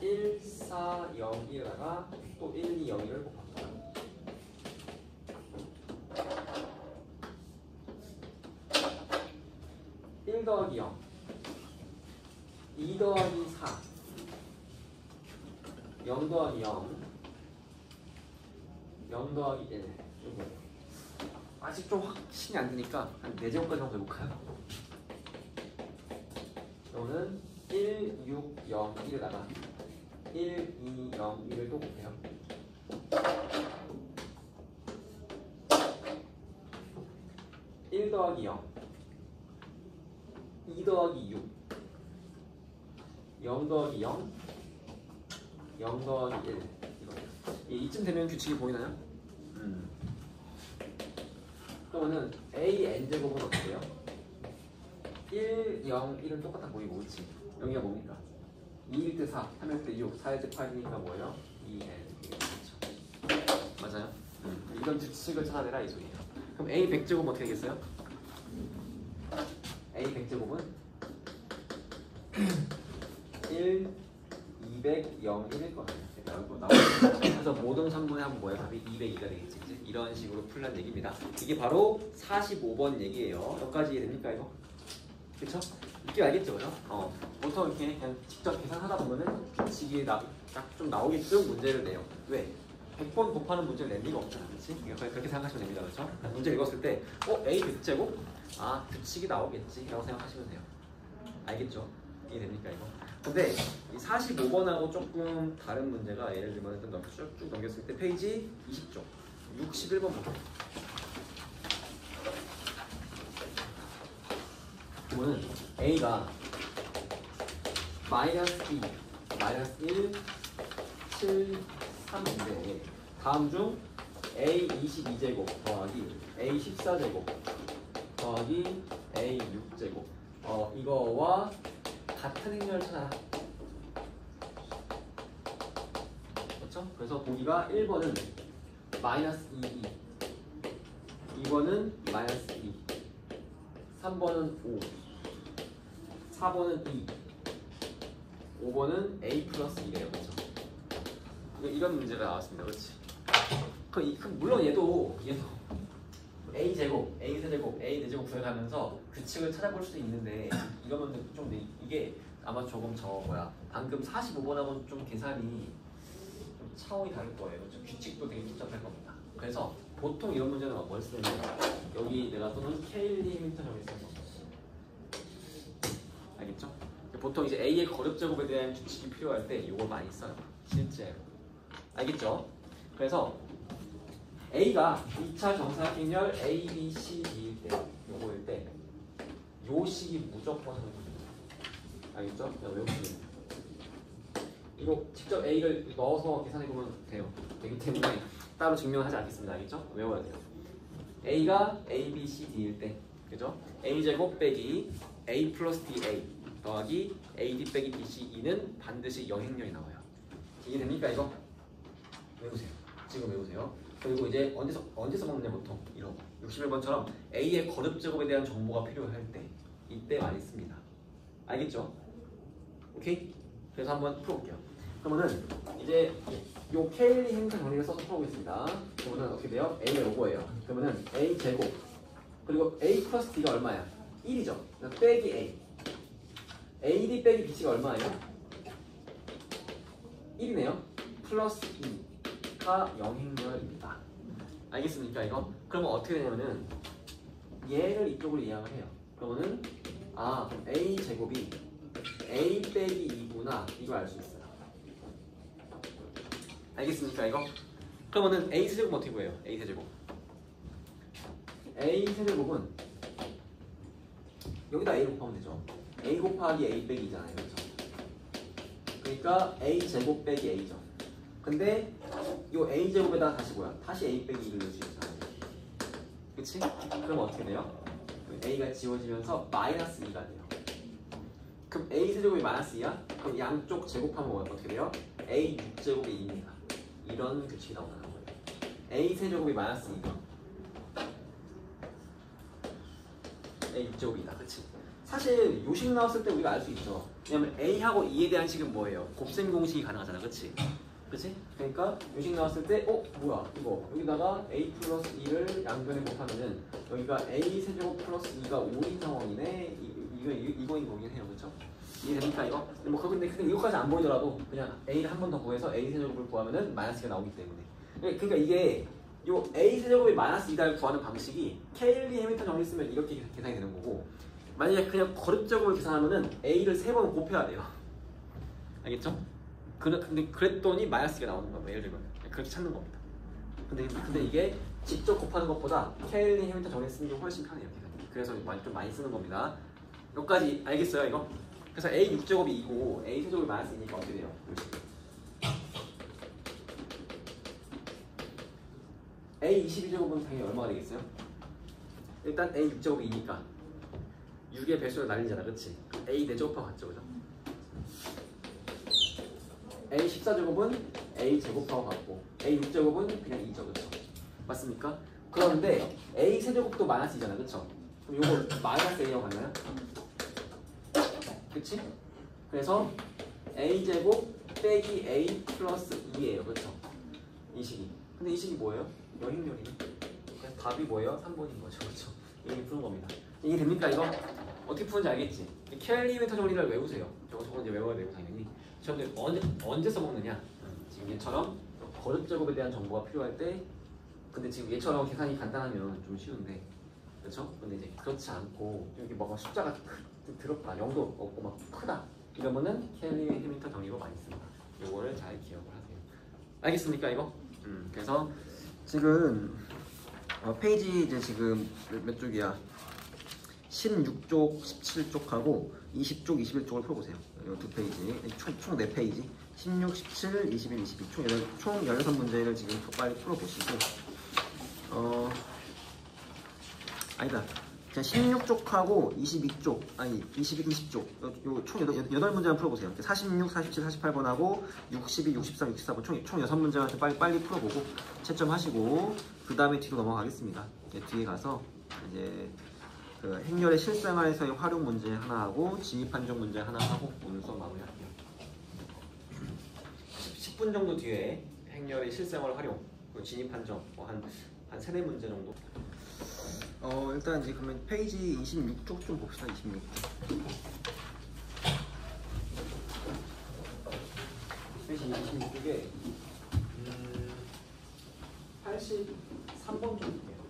1, 4, 0, 1에다가 또 1, 2, 0, 1을 곱합니다. (1 더하기 0) 2 더하기 4 0 더하기 0 0 더하기 1 이거예요. 아직 좀 확신이 안 드니까 한 4제곱까지 한번 해볼까요? 이거는 1, 6, 0, 1에다가 1, 2, 0, 1을 또 곱해요. (1 더하기 0) 2 더하기 6 0 더하기 0 0 더하기 1 이거예요. 이쯤 되면 규칙이 보이나요? 그러면은 a n제곱은 어떻게 돼요? 1, 0, 1은 똑같아 보이고 그렇지? 여기가 뭡니까? 2일 때 4, 3일 때 6, 4일 때 8이니까 뭐예요? 2n 이게 맞죠? 맞아요? 이런 규칙을 찾아내라 이 소리예요. 그럼 a 100제곱은 어떻게 되겠어요? a 100제곱은 1, 200, 0, 1일 거예요. 그래서 모든 3분의 합은 뭐예요? 답이 202가 되겠지. 이제 이런 식으로 풀란 얘기입니다. 이게 바로 45번 얘기예요. 여기까지 됩니까 이거? 그쵸? 이게 알겠죠? 그죠? 보통 이렇게 그냥 직접 계산하다 보면은 규칙이 딱 좀 나오게끔 문제를 내요. 왜? 100번 곱하는 문제를 낼 리가 없잖아. 그렇지? 그렇게 생각하시면 됩니다. 그렇죠? 문제 읽었을 때 A 100제곱? 아, 규칙이 나오겠지 라고 생각하시면 돼요. 알겠죠? 이게 됩니까 이거? 근데 이 45번하고 조금 다른 문제가 예를 들면 일단 쭉 넘겼을 때 페이지 20쪽 61번 볼게요. 이거는 A가 마이너스 2, 마이너스 1, 7, 3인데 다음 중 A 22제곱 더하기 A 14제곱 더하기 A 6제곱 이거와 같은 행렬을 찾아라. 그렇죠? 그래서 보기가 1번은 마이너스 2, 2번은 마이너스 2, 3번은 5, 4번은 2, 5번은 A 플러스 2래요. 그렇죠? 이런 문제가 나왔습니다. 그렇지? 물론 얘도 A 제곱, A 세제곱, A 4제곱 구해가면서 규칙을 찾아볼 수도 있는데 이러면 좀 이게 아마 조금 방금 45번하고는 좀 계산이 좀 차원이 다를 거예요. 좀 규칙도 되게 복잡할 겁니다. 그래서 보통 이런 문제는 뭘 쓰냐면 여기 내가 또는 K1 정했어요. 알겠죠? 보통 이제 A의 거듭 제곱에 대한 규칙이 필요할 때 이걸 많이 써요. 실제로. 알겠죠? 그래서 A가 2차 정사각형렬 A, B, C, D일 때 요거일 때 요 식이 무조건 성립입니다. 알겠죠? 그냥 외우시면 이거 직접 A를 넣어서 계산해보면 되기 때문에 따로 증명하지 않겠습니다. 알겠죠? 외워야 돼요. A가 A, B, C, D일 때 그죠? A제곱 빼기 A 플러스 DA 더하기 AD 빼기 BCE는 반드시 영행렬이 나와요. 이게 됩니까 이거? 외우세요. 지금 외우세요. 그리고 이제 언제 써먹느냐 보통 이런 61번처럼 A의 거듭 제곱에 대한 정보가 필요할 때 이때 많이 씁니다. 알겠죠? 오케이? 그래서 한번 풀어볼게요. 그러면은 이제 요 K1 행사 정리를 써서 풀어보겠습니다. 그러면은 어떻게 돼요? A가 요거예요. 그러면은 A 제곱 그리고 A 플러스 D가 얼마야? 1이죠. 빼기 A AD 빼기 BC가 얼마예요? 1이네요. 플러스 2가 영행렬입니다. 알겠습니까 이거? 그러면 어떻게 되냐면은 얘를 이쪽으로 이항을 해요. 그러면은 그럼 A 제곱이 A 빼기 2구나 이걸 알 수 있어요. 알겠습니까 이거? 그러면은 A 세제곱은 어떻게 구해요? A 세제곱 A 세제곱은 여기다 A를 곱하면 되죠. A 곱하기 A 빼기 2잖아요. 그렇죠? 그러니까 A 제곱 빼기 A죠. 근데 이 A 제곱에다가 다시 A 빼기 2를 넣을 수 있잖아요. 그치? 그럼 어떻게 돼요? A가 지워지면서 마이너스 2가 돼요. 그럼 A 세제곱이 마이너스 2야? 그럼 양쪽 제곱하면 어떻게 돼요? A 6제곱이 2입니다. 이런 규칙이 나오는 거예요. A 세제곱이 마이너스 2가 A 6제곱이다. 그치? 사실 요식 나왔을 때 우리가 알 수 있죠. 왜냐면 A하고 2에 대한 식은 뭐예요? 곱셈 공식이 가능하잖아. 그치? 그치? 그러니까 요식 나왔을 때 뭐야 이거 여기다가 A 플러스 2를 양변에 곱하면은 여기가 A 세제곱 플러스 2가 5인 상황이네. 이거인 거긴 해요. 그쵸? 이해됩니까 이거? 뭐 근데 이거까지 안 보이더라도 그냥 A를 한 번 더 구해서 A 세제곱을 구하면은 마이너스가 나오기 때문에 그러니까 이게 요 A 세제곱이 마이너스 2를 구하는 방식이 케일리 해밀턴 정리 쓰면 이렇게 계산이 되는 거고 만약에 그냥 거듭제곱을 계산하면은 A를 3번 곱해야 돼요. 알겠죠? 근데 그랬더니 마이너스가 나오는 거예요. 예를 들면 그렇게 찾는 겁니다. 근데 이게 직접 곱하는 것보다 케일리 해밀턴 정리 쓰는 게 훨씬 편해요. 그래서 좀 많이 쓰는 겁니다. 여기까지 알겠어요 이거? 그래서 A 6제곱이 2고 A 세제곱이 마이너스 2니까 어떻게 돼요? A 22제곱은 당연히 얼마가 되겠어요? 일단 A 6제곱이 2니까 6의 배수를 날리잖아. 그치? A 4제곱하고 같죠. 그죠? A 14제곱은 A 제곱하고 같고 A 6제곱은 그냥 2죠. 그쵸? 맞습니까? 그런데 A 세제곱도 마이너스 2잖아. 그쵸? 그럼 요거 마이너스 A라고 하나요? 그치? 그래서 A제곱 빼기 A 플러스 2예요. 그쵸? 이 식이. 근데 이 식이 뭐예요? 여행렬이네. 그래서 답이 뭐예요? 3번인 거죠. 그쵸? 이렇게 푸는 겁니다. 이게 됩니까 이거? 어떻게 푸는지 알겠지? 켈리 메터 정리를 외우세요. 저거 이제 외워야 되고 당연히. 시험들 언제 써먹느냐? 지금 얘처럼 거듭 제곱에 대한 정보가 필요할 때 근데 지금 얘처럼 계산이 간단하면 좀 쉬운데 그렇죠? 근데 이제 그렇지 않고 여기 뭐가 숫자가 더럽다, 0도 없고 막 크다 이러면은 켈리 해밀턴 정리로 많이 씁니다. 요거를 잘 기억을 하세요. 알겠습니까 이거? 그래서 지금 페이지 이제 지금 몇 쪽이야? 16쪽, 17쪽하고 20쪽, 21쪽을 풀어보세요. 이 두 페이지, 총 4페이지 16, 17, 21, 22 총 16문제를 지금 빨리 풀어보시고 아니다. 16쪽하고 22쪽, 아니 22, 20쪽 요 총 8문제만 풀어보세요. 46, 47, 48번하고 62, 63, 64번 총 6문제만 빨리 풀어보고 채점하시고 그 다음에 뒤로 넘어가겠습니다. 뒤에 가서 이제 그 행렬의 실생활에서의 활용 문제 하나 하고 진입 판정 문제 하나 하고 오늘 수업 마무리할게요. 10분 정도 뒤에 행렬의 실생활 활용, 진입 판정 한 3-4문제 정도. 일단 이제 그러면 페이지 26쪽 좀 봅시다. 26쪽. 페이지 26쪽에 83번 정도예요.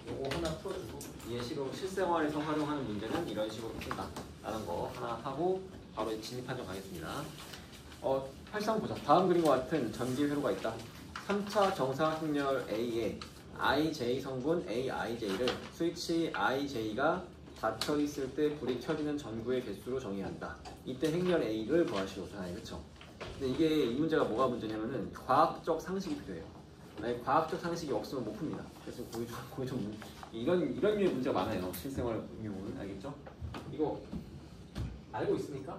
요거 하나 풀어주고 예시로 실생활에서 활용하는 문제는 이런 식으로 푼다 라는 거 하나 하고 바로 진입 판정 가겠습니다. 83 보자. 다음 그림과 같은 전기회로가 있다. 3차 정사 행렬 A에 IJ 성분 AIJ를 스위치 IJ가 닫혀 있을 때 불이 켜지는 전구의 개수로 정의한다. 이때 행렬 A를 구하시오잖아요. 그쵸? 근데 이게 이 문제가 뭐가 문제냐면은 과학적 상식이 필요해요. 만약 과학적 상식이 없으면 못 풉니다. 그래서 거기 좀 이런 류의 문제가 많아요. 실생활 경우는 알겠죠? 이거 알고 있습니까?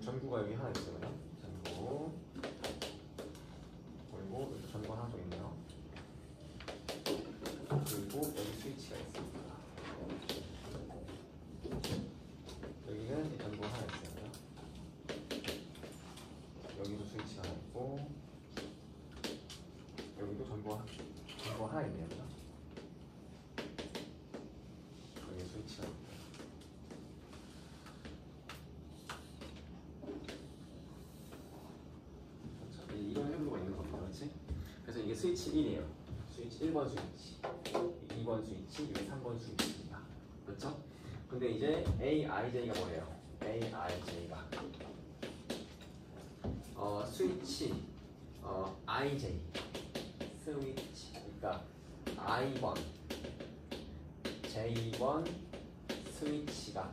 전구가 여기 하나 있어요. 전구 그리고 여기 전구 하나 더 있네요. 그리고 여기 스위치가 있습니다. 여기는 전구 하나 있어요. 여기도 스위치가 하나 있고 여기도 전구 하나 있네요. 여기 스위치가 있고 이런 형도가 있는 겁니다. 그렇지? 그래서 이게 스위치 1이에요. 스위치 1번 스위치, 2번 스위치, 여기 3번 스위치입니다. 그렇죠? 근데 이제 AIJ가 뭐예요? AIJ가 스위치 IJ 스위치 그러니까 I1 J1 스위치가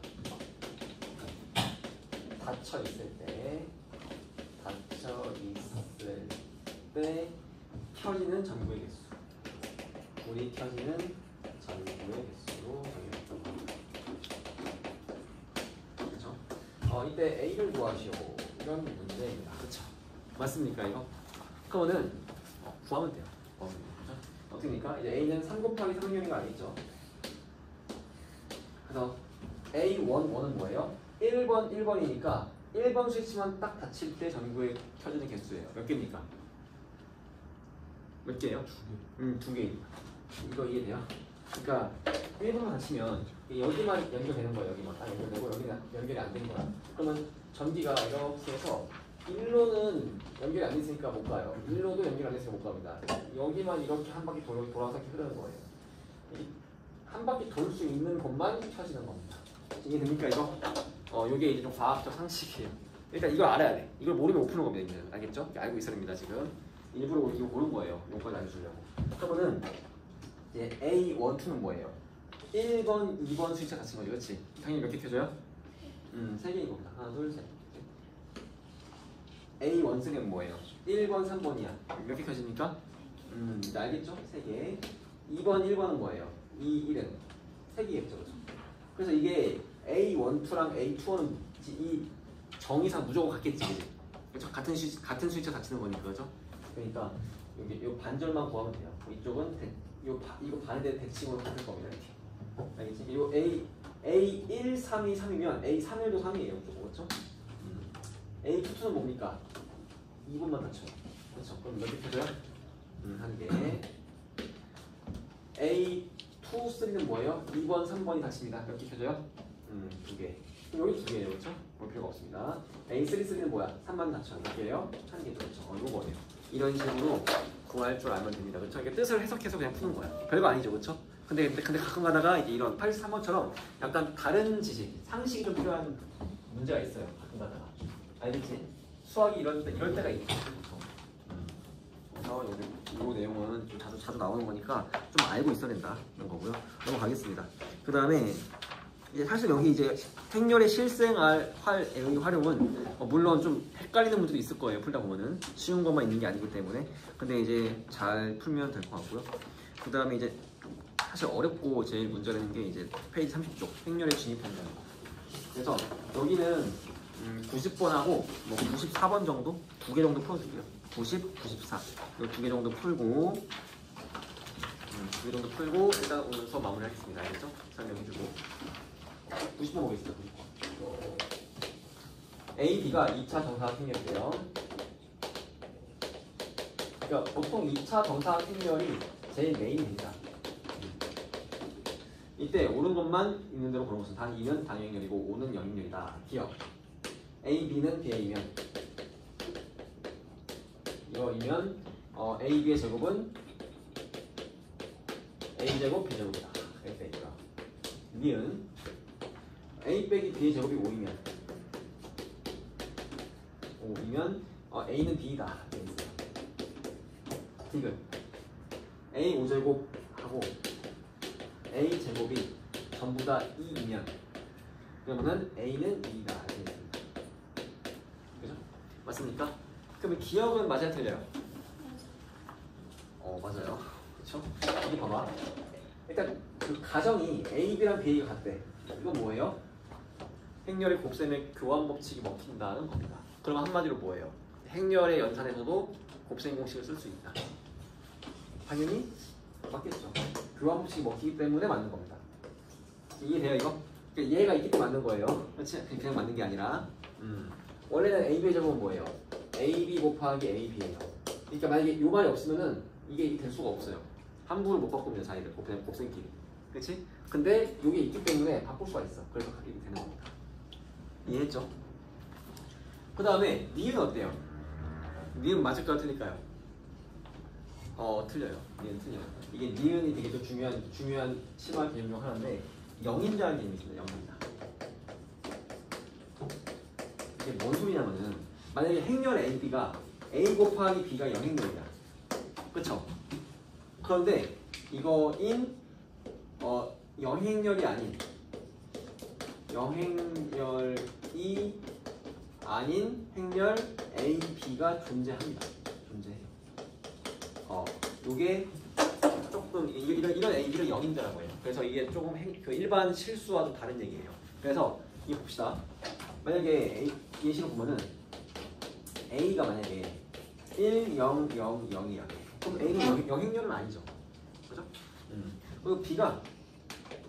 닫혀 있을 때 켜지는 전구의 개수 불이 켜지는 전구의 개수로 정의했던 겁니다. 그렇죠? 이때 A를 구하시오. 이런 문제입니다. 그렇죠? 맞습니까 이거? 그러면은 구하면 돼요. 그렇죠? 어떻게니까 이제 A는 3 곱하기 3이 아니죠? 그래서 A11은 뭐예요? 1번이니까 1번 스위치만 딱 닫힐 때 전구에 켜지는 개수예요. 몇 개입니까? 몇 개예요? 2개. 2개입니다. 이거 이해돼요? 그러니까 1번만 닫히면 여기만 연결되는 거예요. 여기만 딱 연결되고 여기는 연결이 안 된 거야. 그러면 전기가 이렇게 해서 1로는 연결이 안 됐으니까 못 가요. 1로도 연결 안 됐으니까 못 갑니다. 여기만 이렇게 한 바퀴 돌아서 이렇게 흐르는 거예요. 한 바퀴 돌 수 있는 것만 켜지는 겁니다. 이해됩니까 이거? 요게 이제 좀 과학적 상식이에요. 일단 이걸 알아야 돼. 이걸 모르면 못 푸는 겁니다. 이제는. 알겠죠? 알고 있어야 됩니다. 지금 일부러 이거 고른 거예요. 용까지 알려주려고. 그러면은 이제 A12는 뭐예요? 1번, 2번 스위치가 같은 거죠. 그렇지? 당연히 몇 개 켜져요? 3개인 겁니다. 하나, 둘, 셋. A13은 뭐예요? 1번, 3번이야. 몇 개 켜집니까? 알겠죠? 3개. 2번, 1번은 뭐예요? 2, 1은 3개겠죠. 그렇죠? 그래서 이게 A12랑 A21은 이 정의상 무조건 같겠지. 그렇죠? 같은 스위치가 닫히는 거니까. 그렇죠? 그러니까 여기 요 반절만 구하면 돼요. 이쪽은 이거 반대 대칭으로 같을 겁니다. 이렇게. 알겠지? 요 A1, 3이 3이면 A31도 3이에요. 그렇죠? A22는 뭡니까? 2번만 닫혀요. 그렇죠? 그럼 몇 개 켜져요? 한 개. A2, 3는 뭐예요? 2번, 3번이 닫힙니다. 몇 개 켜져요? 2개. 그럼 여기 2개예요. 그렇죠? 볼 필요가 없습니다. A3, 3는 뭐야? 3번 닫혀요. 몇 개예요? 1개죠. 그렇죠? 이거 뭐예요? 이런 식으로 구할 줄 알면 됩니다. 그렇죠? 이게 뜻을 해석해서 그냥 푸는 거야. 별거 아니죠. 그렇죠? 근데 가끔 가다가 이제 이런 83번처럼 약간 다른 지식, 상식이 좀 필요한 문제가 있어요. 가끔 가다가. 알겠지? 수학이 이럴 때가 있죠. 그래서 이 내용은 좀 자주 나오는 거니까 좀 알고 있어야 된다. 이런 거고요. 넘어가겠습니다. 그 다음에 이제 사실 여기 이제 행렬의 실생활 활용은 물론 좀 헷갈리는 문제도 있을 거예요. 풀다 보면은 쉬운 것만 있는 게 아니기 때문에. 근데 이제 잘 풀면 될 것 같고요. 그 다음에 이제 사실 어렵고 제일 문제가 되는 게 이제 페이지 30쪽 행렬에 진입한다는 거. 그래서 여기는 90번하고 뭐 94번 정도? 2개 정도 풀어줄게요. 90, 94. 이 2개 정도 풀고 2개 정도 풀고 일단 오늘 수업 마무리하겠습니다. 알겠죠? 설명해주고 90번 보겠습니다. 90번. A, B가 2차 정사각 행렬이에요. 그러니까 보통 2차 정사각 행렬이 제일 메인입니다. 이때 옳은 것만 있는 대로 고른 것은 단 2는 단위행렬이고 5는 영행렬이다. 기억. A, B는 BA면 이거이면 A, B의 제곱은 A제곱, B제곱이다. 이렇게 되니까 니은 A 빼기 B의 제곱이 5이면 A는 B이다. 디귿 A 5제곱하고 A 제곱이 전부 다 2이면 그러면은 A는 2이다. 그죠? 맞습니까? 그러면 기억은 맞아야 틀려요? 맞아요. 그쵸? 여기 봐봐. 일단 그 가정이 A, B랑 BA가 같대. 이건 뭐예요? 행렬의 곱셈의 교환 법칙이 먹힌다는 겁니다. 그러면 한마디로 뭐예요? 행렬의 연산에서도 곱셈 공식을 쓸 수 있다. 당연히 맞겠죠. 교환 법칙이 먹히기 때문에 맞는 겁니다. 이해돼요 이거? 그러니까 얘가 있기 때문에 맞는 거예요. 그렇지? 그냥 맞는 게 아니라 원래는 AB의 제곱은 뭐예요? AB 곱하기 AB예요. 그러니까 만약에 요 말이 없으면은 이게 될 수가 없어요. 함부로 못 바꿉니다. 사이를 곱셈끼리. 그렇지? 근데 이게 있기 때문에 바꿀 수가 있어. 그래서 이렇게 되는 겁니다. 이해했죠? 그 다음에 니은 어때요? 니은 맞을까요? 틀릴까요? 틀려요. 니은 틀려요. 이게 니은이 되게 또 중요한 심화 개념 중 하나인데 영인자라는 개념이 있습니다. 영인자. 이게 뭔 소리냐면은 만약에 행렬 AB가 A 곱하기 B가 영행렬이야. 그쵸? 그런데 이거인 영행렬이 아닌 행렬 A, B가 존재합니다. 존재해요. 요게 조금 이런 A들은 0인자라고 해요. 그래서 이게 조금 그 일반 실수와 좀 다른 얘기예요. 그래서 이거 봅시다. 만약에 예시로 보면은 A가 만약에 1, 0, 0, 0이야. 그럼 A는 영행렬은 아니죠. 그죠? 그리고 B가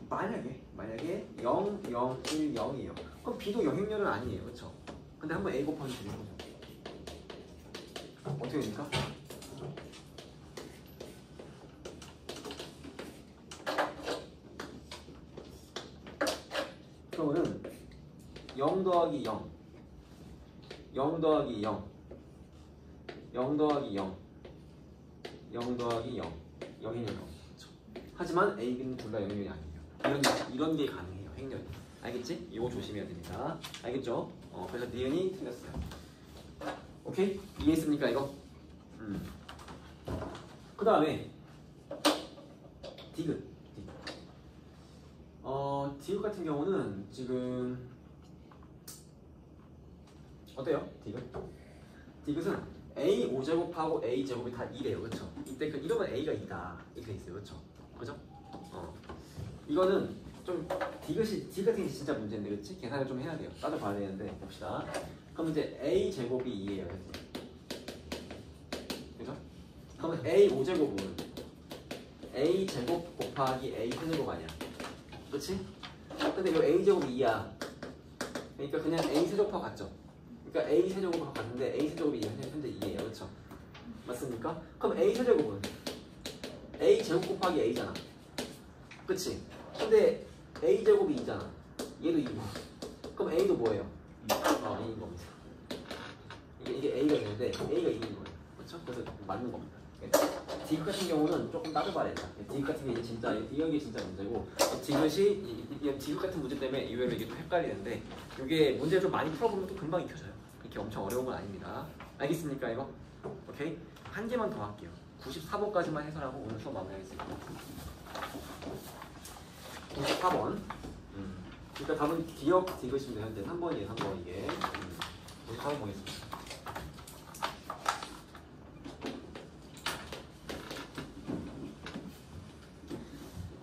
만약에 0, 0, 1, 0이에요. 그럼 B도 영행렬은 아니에요. 그렇죠? 근데 한번 A 곱하기 주는 거죠. 어떻게 됩니까? 그러면은 0 더하기 0 0 더하기 0 0 더하기 0 0 더하기 0 0이네요. 그렇죠. 하지만 A는 둘 다 영역이 아니에요. 이런 게 가능해요. 행렬이. 알겠지? 이거 조심해야 됩니다. 알겠죠? 그래서 니은이 틀렸어요. 오케이? 이해했습니까 이거? 그 다음에 디귿. 디귿 같은 경우는 지금 어때요? 디귿은 A 5제곱하고 A 제곱이 다 2래요. 그렇죠? 이때 이러면 A가 2다. 이렇게 있어요. 그렇죠? 그죠? 이거는 좀 디귿 같은 게 진짜 문제인데 그렇지? 계산을 좀 해야 돼요. 따져봐야 되는데 봅시다. 그럼 이제 A 제곱이 2예요. 그죠? 그러면 A 5제곱은 A 제곱 곱하기 A 세제곱 아니야? 그렇지? 근데 이 A 제곱이 2야. 그러니까 그냥 A 세제곱하고 같죠? 그러니까 A 세제곱하고 같은데 A 세제곱이 현재 2예요. 그렇죠? 맞습니까? 그럼 A 세제곱은 A 제곱 곱하기 A잖아. 그치? 근데 A 제곱이 2잖아. 얘도 2고. 그럼 A도 뭐예요? 2인 겁니다. 이게 A가 되는데 A가 2인 거예요. 그렇죠? 그래서 맞는 겁니다. 디귿 같은 경우는 조금 따져봐야 된다. 디귿 같은 게 진짜 이게 진짜 문제고 디귿 같은 문제 때문에 의외로 이게 또 헷갈리는데 이게 문제 좀 많이 풀어보면 또 금방 익혀져요. 이렇게 엄청 어려운 건 아닙니다. 알겠습니까 이거? 오케이? 한 개만 더 할게요. 94번까지만 해설하고 오늘 수업 마무리하겠습니다. 94번. 그러니까 답은 기억 디귿입니다. 현재 3번이에요. 3번 이게. 94번 보겠습니다.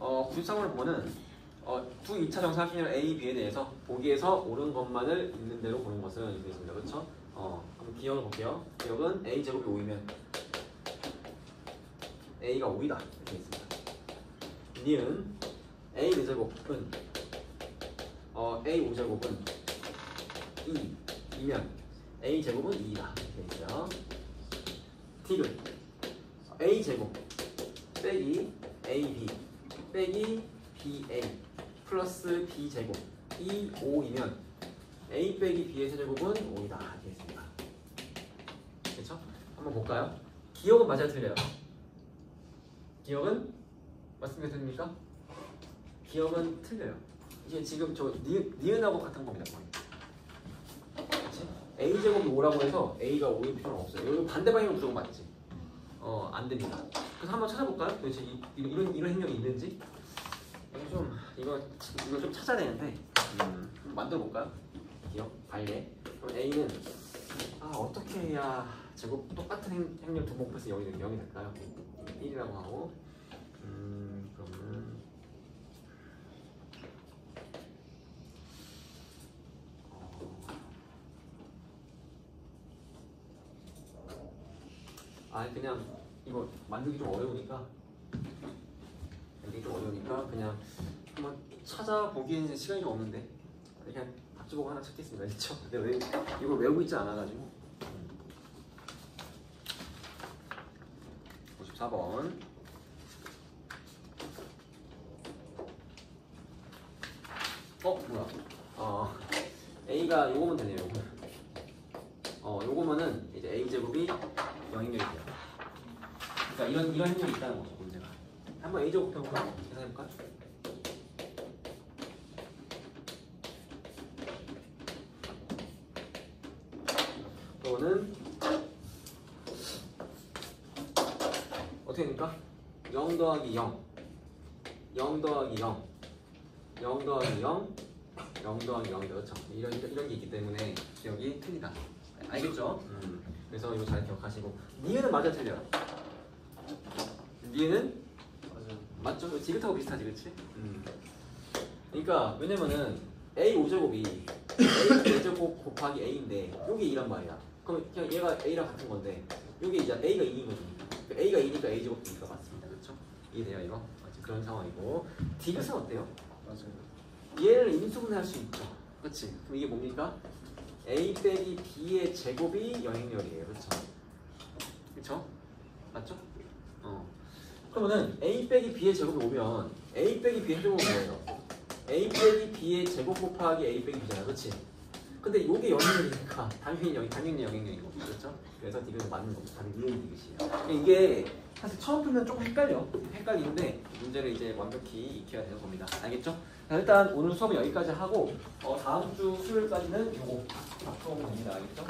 93번을 보면은 두 2차 정사각형률 A, B에 대해서 보기에서 옳은 것만을 있는 대로 보는 것은 이렇게 있습니다. 그렇죠? 그럼 기억을 볼게요. 기억은 A 제곱이 5이면 A가 5이다. 이렇게 있습니다. 니은 A 4제곱은 A 5제곱은 2이면 A 제곱은 2이다. 이렇게 있어요. 디귿 A 제곱 빼기 AB 빼기 BA 플러스 B 제곱 이 5이면 A 빼기 B의 세제곱은 5이다. 이렇게 있습니다. 그렇죠? 한번 볼까요? 기억은 맞아요, 틀려요? 기억은 맞습니까, 틀립니까? 기억은 틀려요. 이게 지금 저 니은하고 같은 겁니다. 그렇지? A 제곱이 5라고 해서 A가 5일 필요는 없어요. 여기 반대 방향은 무조건 맞지? 안 됩니다. 그래서 한번 찾아볼까요? 도대체 이런 행령이 있는지? 이거 좀 찾아야 되는데 만들어 볼까요? 기억 발레. 그럼 A는 어떻게 해야 제곱 똑같은 행령 두 번 곱해서 0이 될까요? 1이라고 하고 그러면 그냥 이거 만들기 좀 어려우니까 그냥 한번 찾아보기에는 시간이 좀 없는데 그냥 답지보고 하나 찾겠습니다. 그렇죠? 근데 이걸 외우고 있지 않아가지고 54번 뭐야 A가 요거면 되네요. 요거면은 이제 A 제곱이 0이 돼요. 그러니까 이런 행렬이 있다는 거죠. 문제가. 한번 A 제곱 해볼까요? 계산해볼까요? 그거는 어떻게 됩니까? 0 더하기 0 0 더하기 0 0 더하기 0 0 더하기 0이죠. 그렇죠? 이런 게 있기 때문에 기억이 틀리다. 알겠죠? 그래서 이거 잘 기억하시고 니은은 맞아 틀려요? 니은은 맞죠? 디귿하고 비슷하지, 그치? 그러니까 왜냐면은 a 5제곱이 a 4제곱 곱하기 a인데 요게 2란 말이야. 그럼 그냥 얘가 a랑 같은 건데 요게 이제 a가 2인 거죠. a가 2니까 a제곱 B가 맞습니다. 그렇죠? 이해돼요 이거? 그런 상황이고 디귿은 어때요? 맞아요. 얘를 인수분해할 수 있죠. 그렇지? 그럼 이게 뭡니까? a 빼기 b의 제곱이 여행렬이에요. 그렇죠? 그렇죠? 맞죠? 그러면은 a 빼기 b의 제곱이 오면 a 빼기 b의 제곱은 뭐예요? a 빼기 b의 제곱 곱하기 a 빼기 b잖아. 그렇지? 근데 요게 영행렬이니까 당연히 영행렬이고. 그렇죠? 그래서 디귿은 맞는 겁니다. 답이 니은 디귿이에요. 이게 사실 처음 풀면 조금 헷갈리는데 문제를 이제 완벽히 익혀야 되는 겁니다. 알겠죠? 자, 일단 오늘 수업은 여기까지 하고 다음 주 수요일까지는 요거 앞으로 오면 됩니다. 알겠죠?